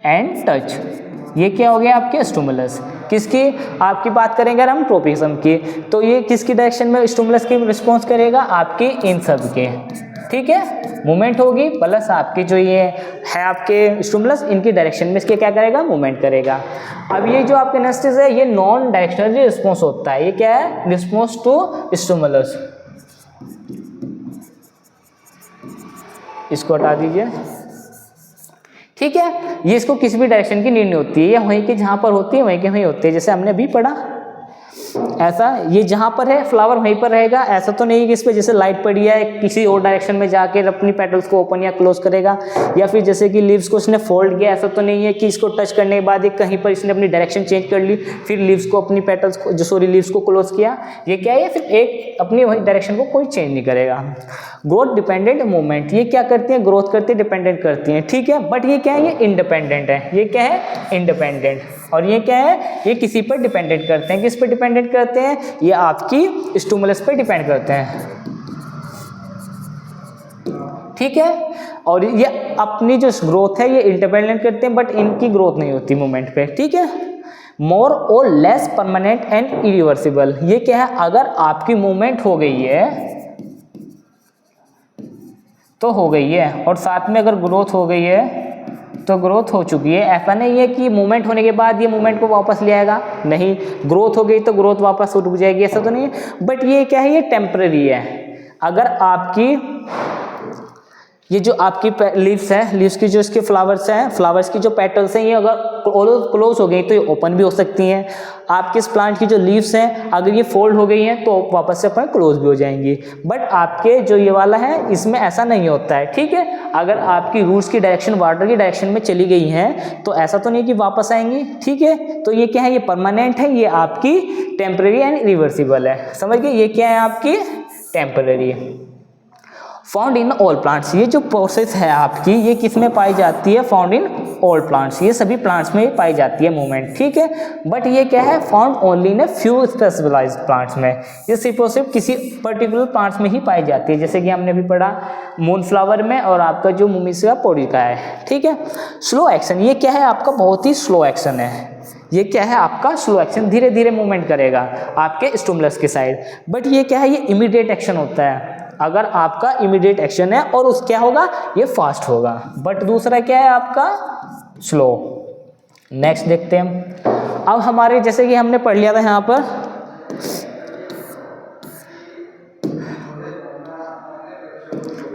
and touch, ये क्या हो गया आपके स्टिमुलस। किसकी, आपकी बात करेंगे अगर हम ट्रोपिज्म की, तो ये किसकी डायरेक्शन में स्टिमुलस की रिस्पॉन्स करेगा, आपके इन सब के, ठीक है, मूवमेंट होगी प्लस आपके जो ये है आपके स्टिमुलस, इनकी डायरेक्शन में इसके क्या करेगा, मूवमेंट करेगा। अब ये जो आपके नेस्टिस है ये नॉन डायरेक्शनल रिस्पॉन्स होता है, ये क्या है, रिस्पॉन्स टू स्टिमुलस। इसको हटा दीजिए, ठीक है। ये इसको किसी भी डायरेक्शन की नीड नहीं होती है, ये वहीं के जहाँ पर होती है वहीं के वहीं होती है, जैसे हमने अभी पढ़ा ऐसा, ये जहाँ पर है फ्लावर वहीं पर रहेगा। ऐसा तो नहीं कि इस पर जैसे लाइट पड़ी है किसी और डायरेक्शन में जाके अपनी पेटल्स को ओपन या क्लोज करेगा, या फिर जैसे कि लीव्स को इसने फोल्ड किया, ऐसा तो नहीं है कि इसको टच करने के बाद एक कहीं पर इसने अपनी डायरेक्शन चेंज कर ली फिर लीव्स को अपनी पेटल्स को लीव्स को क्लोज किया। ये क्या है, फिर एक अपनी वही डायरेक्शन को कोई चेंज नहीं करेगा। ग्रोथ डिपेंडेंट मूवमेंट, ये क्या करती है, ग्रोथ करती है, डिपेंडेंट करती है, ठीक है। बट ये क्या है, ये इंडिपेंडेंट है, ये क्या है, इंडिपेंडेंट। और ये क्या है, ये किसी पर डिपेंडेंट करते हैं, किस पर डिपेंडेंट करते हैं, ये आपकी स्टिमुलस पे डिपेंड करते हैं, ठीक है। और ये अपनी जो ग्रोथ है ये इंडिपेंडेंट करते हैं, बट इनकी ग्रोथ नहीं होती मूवमेंट पे, ठीक है। मोर और लेस परमानेंट एंड इरिवर्सिबल, ये क्या है, अगर आपकी मूवमेंट हो गई है तो हो गई है, और साथ में अगर ग्रोथ हो गई है तो ग्रोथ हो चुकी है। ऐसा नहीं है कि मूवमेंट होने के बाद ये मूवमेंट को वापस ले आएगा, नहीं, ग्रोथ हो गई तो ग्रोथ वापस रुक जाएगी, ऐसा तो नहीं है। बट ये क्या है, ये टेम्पररी है। अगर आपकी ये जो आपकी लीव्स है, लीव्स की जो इसके फ्लावर्स हैं, फ्लावर्स की जो पेटल्स हैं, ये अगर क्लोज हो गई तो ये ओपन भी हो सकती हैं। आपके इस प्लांट की जो लीव्स हैं अगर ये फोल्ड हो गई हैं तो वापस से अपन क्लोज भी हो जाएंगी। बट आपके जो ये वाला है इसमें ऐसा नहीं होता है, ठीक है। अगर आपकी रूट्स की डायरेक्शन वाटर की डायरेक्शन में चली गई हैं तो ऐसा तो नहीं कि वापस आएंगी, ठीक है। तो ये क्या है, ये परमानेंट है, ये आपकी टेम्पररी एंड रिवर्सिबल है, समझ गए। ये क्या है, आपकी temporary. Found in all plants, ये जो प्रोसेस है आपकी ये किस में पाई जाती है, फाउंड इन ऑल प्लांट्स, ये सभी प्लांट्स में पाई जाती है मूवमेंट, ठीक है। बट ये क्या है, found only in few specialized plants में, ये सिर्फ और सिर्फ किसी पर्टिकुलर प्लांट्स में ही पाई जाती है, जैसे कि हमने भी पढ़ा मूनफ्लावर में और आपका जो मुमिसिया पोडिका है, ठीक है। स्लो एक्शन, ये क्या है, आपका बहुत ही स्लो एक्शन है, ये क्या है, आपका स्लो एक्शन, धीरे धीरे मूवमेंट करेगा आपके स्टिमुलस के साइड। बट ये क्या है, ये इमीडिएट एक्शन होता है। अगर आपका इमीडिएट एक्शन है और उस क्या होगा, ये फास्ट होगा। बट दूसरा क्या है आपका, स्लो। नेक्स्ट देखते हैं हम। अब हमारे जैसे कि हमने पढ़ लिया था यहाँ पर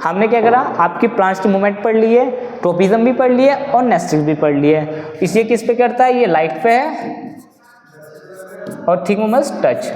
हमने क्या करा, आपकी प्लांट्स की मूवमेंट पढ़ ली है, ट्रोपिज्म भी पढ़ लिया और नेस्टिस भी पढ़ लिया है। इसे किस पे करता है, ये लाइट पे है और थिकनेस टच,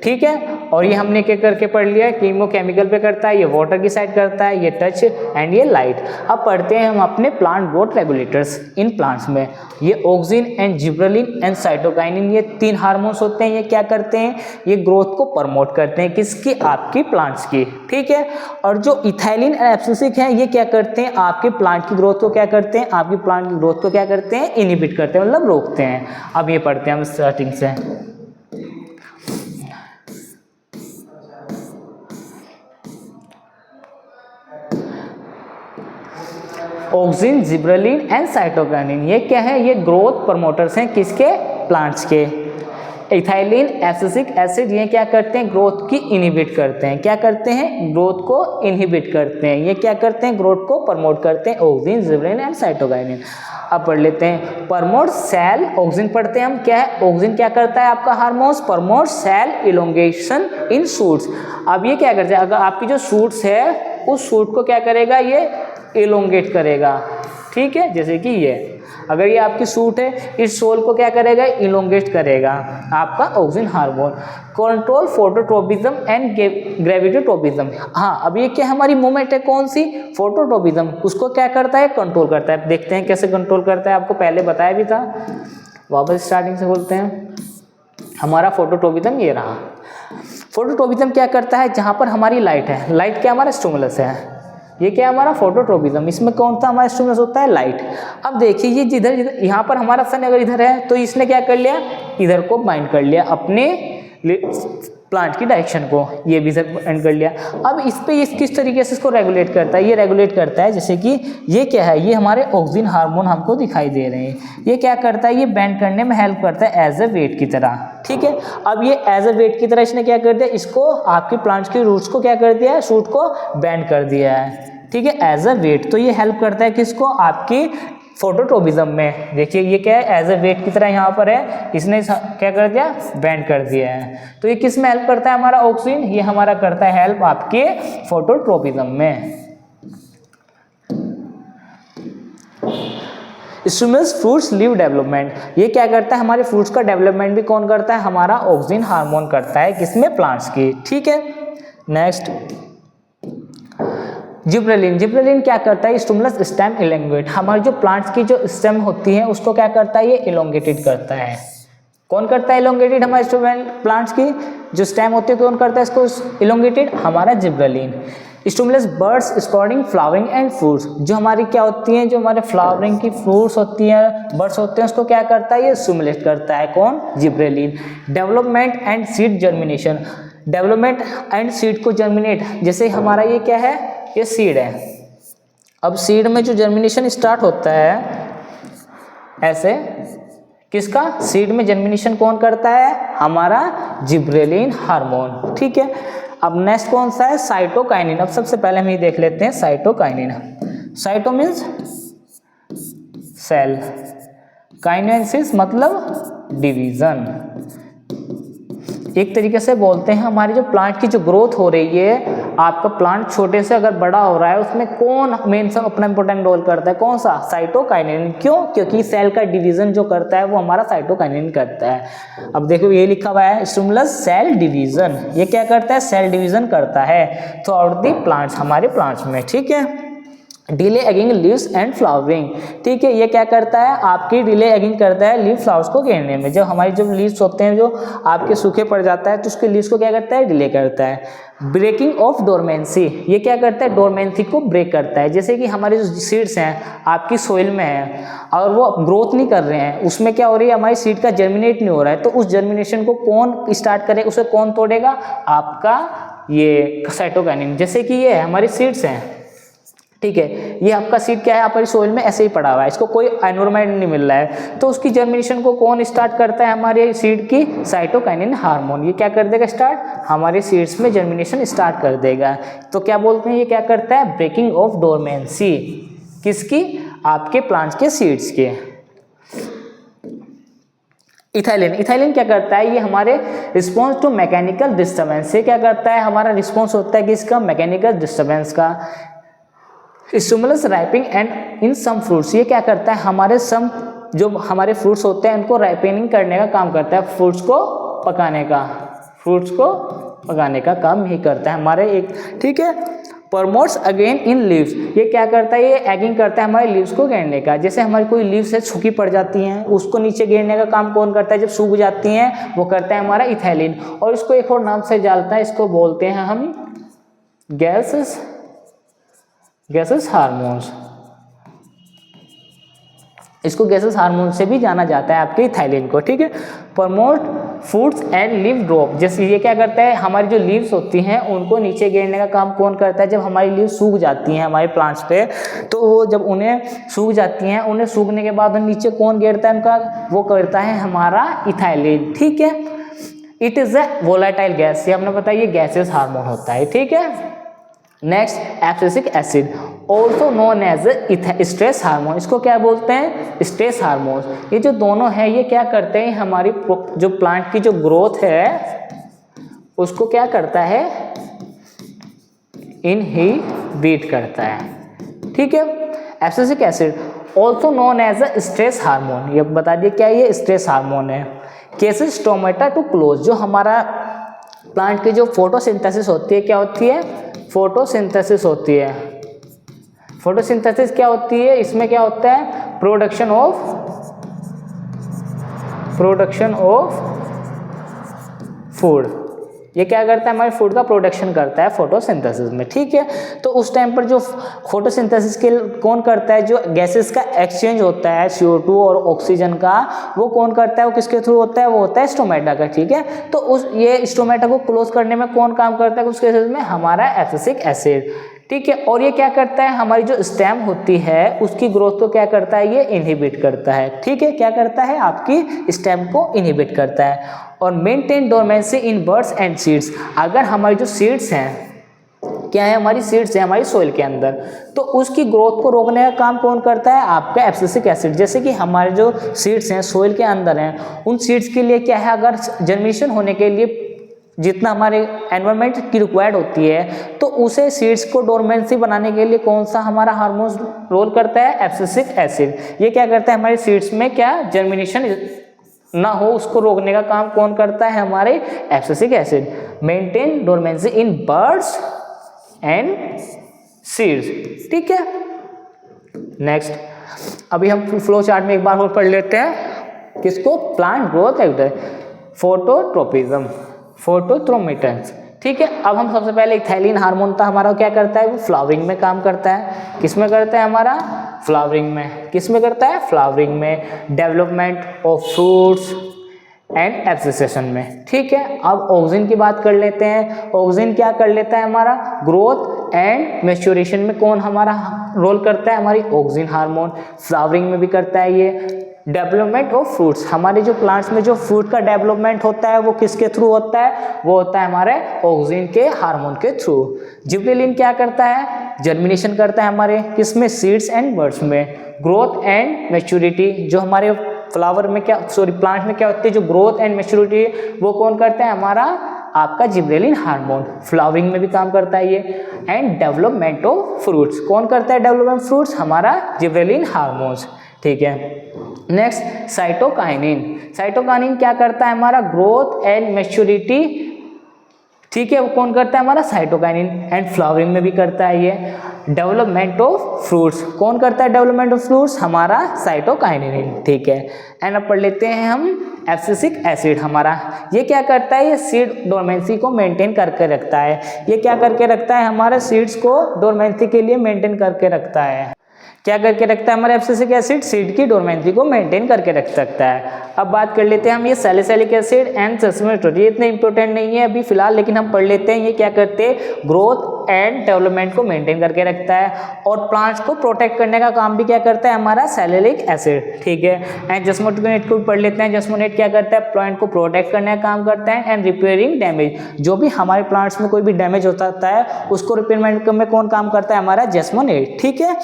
ठीक है। और ये हमने क्या करके पढ़ लिया, कीमोकेमिकल पे करता है, ये वाटर की साइड करता है, ये टच एंड ये लाइट। अब पढ़ते हैं हम अपने plant growth regulators in plants में। ये auxin and gibberellin and cytokinin, ये 3 हार्मोन्स होते हैं। ये क्या करते हैं, ये ग्रोथ को प्रमोट करते हैं, किसकी, आपकी प्लांट्स की, ठीक है। और जो इथाइलिन एंड एब्सिसिक है ये क्या करते हैं, आपके प्लांट की ग्रोथ को क्या करते हैं, आपकी प्लांट की ग्रोथ को क्या करते हैं, इनहिबिट करते हैं, मतलब रोकते हैं। अब ये पढ़ते हैं हम स्टार्टिंग से। ऑक्सिन, जिब्रेलिन एंड साइटोकाइनिन, ये क्या है, ये ग्रोथ प्रमोटर्स हैं, किसके, प्लांट्स के। इथाइलिन एब्सिसिक एसिड ये क्या करते हैं, ग्रोथ की इनहिबिट करते हैं, क्या करते हैं, ग्रोथ को इनहिबिट करते हैं। ये क्या करते हैं, ग्रोथ को प्रमोट करते हैं, ऑक्सिन, जिब्रेलिन एंड साइटोकाइनिन। अब पढ़ लेते हैं प्रमोट सेल ऑक्सिन, पढ़ते हैं हम, क्या है, ऑक्सिन क्या करता है आपका hormones, promote cell elongation in shoots. अब ये क्या करते हैं, अगर आपकी जो शूट्स है उस शूट को क्या करेगा, ये इलोंगेट करेगा, ठीक है। जैसे कि ये अगर ये आपकी सूट है, इस सोल को क्या करेगा, इलोंगेट करेगा आपका auxin hormone. Control phototropism and gravitotropism, हाँ अब ये क्या हमारी मूवमेंट है, कौन सी, फोटोट्रोपिज्म, उसको क्या करता है, कंट्रोल करता है। देखते हैं कैसे कंट्रोल करता है, आपको पहले बताया भी था। वापस स्टार्टिंग से बोलते हैं। हमारा फोटोट्रोपिज्म ये रहा। फोटोट्रोपिज्म क्या करता है, जहाँ पर हमारी लाइट है, लाइट क्या हमारा स्टिमुलस है, ये क्या हमारा फोटोट्रोपिज्म, इसमें कौन सा हमारा स्टिमुलस होता है, लाइट। अब देखिए ये जिधर यहाँ पर हमारा सन अगर इधर है तो इसने क्या कर लिया, इधर को बाइंड कर लिया अपने प्लांट की डायरेक्शन को, ये भी एंड कर लिया। अब इस पे ये किस तरीके से इसको रेगुलेट करता है, ये रेगुलेट करता है जैसे कि ये क्या है, ये हमारे ऑक्सीजन हार्मोन हमको दिखाई दे रहे हैं। ये क्या करता है, ये बैंड करने में हेल्प करता है एज ए वेट की तरह, ठीक है। अब ये एज ए वेट की तरह इसने क्या कर दिया, इसको आपकी प्लांट्स की रूट्स को क्या कर दिया है, शूट को बैंड कर दिया है, ठीक है, एज अ वेट। तो ये हेल्प करता है किसको, आपकी फोटोट्रोपिज्म में। देखिए ये क्या है, एज ए वेट की तरह यहाँ पर है, इसने क्या कर दिया, बेंड कर दिया है। तो ये किस में हेल्प करता है हमारा ऑक्सीजन, ये हमारा करता है हेल्प आपके फोटोट्रोपिज्म में। स्टिमुलस फ्रूट्स लीव डेवलपमेंट, ये क्या करता है, हमारे फ्रूट्स का डेवलपमेंट भी कौन करता है, हमारा ऑक्सीजन हार्मोन करता है, किसमें, प्लांट्स की, ठीक है। नेक्स्ट जिब्रेलिन, जिब्रेलिन क्या करता है, स्टिमुलस स्टेम इलोंगेट, हमारे जो प्लांट्स की जो स्टेम होती है उसको क्या करता है, ये इलोंगेटेड करता है। कौन करता है इलोंगेटेड, हमारे प्लांट्स की जो स्टेम होती है कौन करता है इसको इलोंगेटेड, हमारा gibberellin. Stimulus birds starting flowering and fruits, जो हमारी क्या होती हैं, जो हमारे फ्लावरिंग की फ्रूट्स होती हैं, बर्ड्स होते हैं, उसको क्या करता है, ये स्टिमुलेट करता है, कौन, gibberellin. Development and seed germination, development and seed को जर्मिनेट, जैसे हमारा ये क्या है, ये सीड है। अब सीड में जो जर्मिनेशन स्टार्ट होता है ऐसे, किसका, सीड में जर्मिनेशन कौन करता है, हमारा जिब्रेलिन हार्मोन, ठीक है। अब नेक्स्ट कौन सा है, साइटोकाइनिन। अब सबसे पहले हम ये देख लेते हैं cytokinin. Cyto means cell, kinesis मतलब डिवीजन। एक तरीके से बोलते हैं हमारी जो प्लांट की जो ग्रोथ हो रही है, आपका प्लांट छोटे से अगर बड़ा हो रहा है, उसमें कौन मेन सा अपना इंपॉर्टेंट रोल करता है, कौन सा, साइटोकाइनिन। क्यों, क्योंकि सेल का डिवीजन जो करता है वो हमारा साइटोकाइनिन करता है। अब देखो ये लिखा हुआ है स्टिमुलस सेल डिवीजन, ये क्या करता है, सेल डिवीजन करता है थ्रू आउट दी प्लांट्स, हमारे प्लांट्स में, ठीक है। डिले एगिंग लीव्स एंड फ्लावरिंग, ठीक है, ये क्या करता है, आपकी डिले एगिंग करता है लीव फ्लावर्स को घेरने में। जब हमारी जो लीव्स होते हैं जो आपके सूखे पड़ जाता है तो उसके लीव्स को क्या करता है, डिले करता है। ब्रेकिंग ऑफ डोरमेंसी, ये क्या करता है, डोरमेंसी को ब्रेक करता है। जैसे कि हमारे जो सीड्स हैं आपकी सोइल में है और वो ग्रोथ नहीं कर रहे हैं, उसमें क्या हो रही है, हमारी सीड का जर्मिनेट नहीं हो रहा है, तो उस जर्मिनेशन को कौन स्टार्ट करे, उसे कौन तोड़ेगा, आपका ये साइटोकाइनिन। जैसे कि ये हमारी सीड्स हैं, ठीक है, ये आपका सीड क्या है, आपकी सोइल में ऐसे ही पड़ा हुआ है, इसको कोई एनवायरनमेंट नहीं मिल रहा है, तो उसकी जर्मिनेशन को कौन स्टार्ट करता है, हमारे सीड की साइटोकाइनिन हार्मोन। ये क्या कर देगा स्टार्ट, हमारे सीड्स में जर्मिनेशन स्टार्ट कर देगा। तो क्या बोलते हैं, ये क्या करता है, ब्रेकिंग ऑफ डोरमेंसी, किसकी, आपके प्लांट्स के सीड्स के। इथाइलिन, इथाइलिन क्या करता है, ये हमारे रिस्पॉन्स टू मैकेनिकल डिस्टर्बेंस, ये क्या करता है, हमारा रिस्पॉन्स होता है किसका, मैकेनिकल डिस्टर्बेंस का। Stimulus ripening and in some fruits, ये क्या करता है, हमारे सम जो हमारे फ्रूट्स होते हैं उनको राइपनिंग करने का काम करता है, फ्रूट्स को पकाने का, फ्रूट्स को पकाने का काम ही करता है हमारे एक, ठीक है। प्रमोट्स अगेन इन लीव्स, ये क्या करता है, ये एगिंग करता है हमारे लीव्स को घेरने का। जैसे हमारी कोई लीव्स है सूखी पड़ जाती हैं, उसको नीचे घेरने का काम कौन करता है, जब सूख जाती हैं वो करता है हमारा इथाइलिन। और इसको एक और नाम से जानता है, इसको बोलते हैं हम गैसेस हार्मोन्स, इसको गैसेस हार्मोन से भी जाना जाता है आपके इथाइलिन को, ठीक है। Promote foods and leave drop, जैसे ये क्या करता है, हमारी जो लीव्स होती हैं उनको नीचे गिरने का काम कौन करता है, जब हमारी लीव सूख जाती हैं हमारे प्लांट्स पे, तो वो जब उन्हें सूख जाती हैं, उन्हें सूखने के बाद नीचे कौन गिरता है उनका, वो करता है हमारा इथाइलिन, ठीक है। It is a volatile gas, ये हमने बताया ये गैसेस हार्मोन होता है, ठीक है। Next abscisic acid, also known as stress hormone, इसको क्या बोलते हैं, स्ट्रेस हार्मोन। ये जो दोनों हैं ये क्या करते हैं, हमारी जो प्लांट की जो ग्रोथ है उसको क्या करता है, इनहिबिट करता है, ठीक है। Abscisic acid also known as a stress hormone, ये बता दिए क्या ये स्ट्रेस हार्मोन है। केसेस टोमेटा टू क्लोज, जो हमारा प्लांट की जो फोटोसिंथेसिस होती है, क्या होती है, फोटोसिंथेसिस होती है। फोटोसिंथेसिस क्या होती है, इसमें क्या होता है, प्रोडक्शन ऑफ फूड, ये क्या करता है, हमारे फूड का प्रोडक्शन करता है फोटोसिंथेसिस में, ठीक है। तो उस टाइम पर जो फोटोसिंथेसिस के कौन करता है, जो गैसेस का एक्सचेंज होता है CO2 और ऑक्सीजन का, वो कौन करता है, वो किसके थ्रू होता है, वो होता है स्टोमेटा का, ठीक है। तो उस ये स्टोमेटा को क्लोज करने में कौन काम करता है उस केसेस में, हमारा एब्सिसिक एसिड, ठीक है। और ये क्या करता है, हमारी जो स्टेम होती है उसकी ग्रोथ को क्या करता है, ये इनहिबिट करता है, ठीक है। क्या करता है, आपकी स्टेम को इनहिबिट करता है। और maintain dormancy in birds and seeds, अगर हमारी जो सीड्स हैं, क्या है, हमारी सीड्स है हमारी सोइल के अंदर, तो उसकी ग्रोथ को रोकने का काम कौन करता है, आपका एब्सिसिक एसिड। जैसे कि हमारे जो सीड्स हैं सोइल के अंदर हैं, उन सीड्स के लिए क्या है, अगर जर्मिनेशन होने के लिए जितना हमारे एनवायरनमेंट की रिक्वायर्ड होती है, तो उसे सीड्स को डोरमेंसी बनाने के लिए कौन सा हमारा हार्मोन रोल करता है, एब्सिसिक एसिड। ये क्या करता है, हमारे सीड्स में क्या जर्मिनेशन ना हो उसको रोकने का काम कौन करता है, हमारे abscisic acid. Maintain dormancy in birds and seeds, ठीक है। नेक्स्ट, अभी हम फ्लो चार्ट में एक बार और पढ़ लेते हैं किसको, प्लांट ग्रोथ एक्टर, फोटोट्रोपिज्म, फोटोथ्रोमिटेंस, ठीक है। अब हम सबसे पहले इथाइलिन हार्मोन था हमारा, क्या करता है, वो फ्लावरिंग में काम करता है। किस में करता है, हमारा फ्लावरिंग में। किस में करता है, फ्लावरिंग में। डेवलपमेंट ऑफ फ्रूट्स एंड एब्सिसेशन में, ठीक है। अब ऑक्सिन की बात कर लेते हैं। ऑक्सिन क्या कर लेता है, हमारा ग्रोथ एंड मैच्योरेशन में कौन हमारा रोल करता है, हमारी ऑक्सिन हार्मोन। फ्लावरिंग में भी करता है ये। डेवलपमेंट ऑफ फ्रूट्स, हमारे जो प्लांट्स में जो फ्रूट का डेवलपमेंट होता है वो किसके थ्रू होता है, वो होता है हमारे ऑक्सिन के हार्मोन के थ्रू। जिबरेलिन क्या करता है, जर्मिनेशन करता है हमारे किसमें, सीड्स एंड बर्ड्स में। ग्रोथ एंड मैच्योरिटी, जो हमारे फ्लावर में क्या, सॉरी प्लांट में क्या होती है, जो ग्रोथ एंड मैच्योरिटी वो कौन करता है, हमारा आपका जिबरेलिन हार्मोन। फ्लावरिंग में भी काम करता है ये। एंड डेवलपमेंट ऑफ फ्रूट्स, कौन करता है डेवलपमेंट फ्रूट्स, हमारा जिबरेलिन हार्मोन्स, ठीक है। Next, cytokinin. साइटोकाइनिन क्या करता है, हमारा ग्रोथ एंड मैच्योरिटी, ठीक है। वो कौन करता है, हमारा साइटोकाइनिन। एंड फ्लावरिंग में भी करता है ये। डेवलपमेंट ऑफ फ्रूट्स, कौन करता है डेवलपमेंट ऑफ फ्रूट्स, हमारा साइटोकाइनिन, ठीक है। एंड अब पढ़ लेते हैं हम एब्सिसिक एसिड हमारा, ये क्या करता है, ये सीड डोरमेंसी को मेंटेन करके रखता है। ये क्या करके रखता है, हमारे सीड्स को डोरमेंसी के लिए मेंटेन करके रखता है। क्या करके रखता है, हमारा एब्सिसिक एसिड सीड की डोरमेंसी को मेंटेन करके रख सकता है। अब बात कर लेते हैं हम ये सैलिसिलिक एसिड एंड सेसमेटोज, ये इतने इंपॉर्टेंट नहीं है अभी फिलहाल, लेकिन हम पढ़ लेते हैं। ये क्या करते हैं, ग्रोथ एंड डेवलपमेंट को मेंटेन करके रखता है। और प्लांट्स को प्रोटेक्ट करने का काम भी क्या करता है, हमारा सैलिसिलिक एसिड, ठीक है। एंड जस्मोनेट को पढ़ लेते हैं। जस्मोनेट क्या करता है, प्लांट को प्रोटेक्ट करने का काम करता है। एंड रिपेयरिंग डैमेज, जो भी हमारे प्लांट्स में कोई भी डैमेज होता है उसको रिपेयरमेंट में कौन काम करता है, हमारा जस्मोनेट, ठीक है।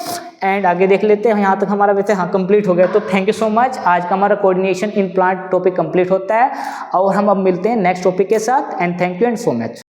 एंड आगे देख लेते हैं, यहाँ तक हमारा वैसे हाँ कंप्लीट हो गया। तो थैंक यू सो मच, आज का हमारा coordination in plant topic complete होता है और हम अब मिलते हैं नेक्स्ट टॉपिक के साथ। And thank you and so much.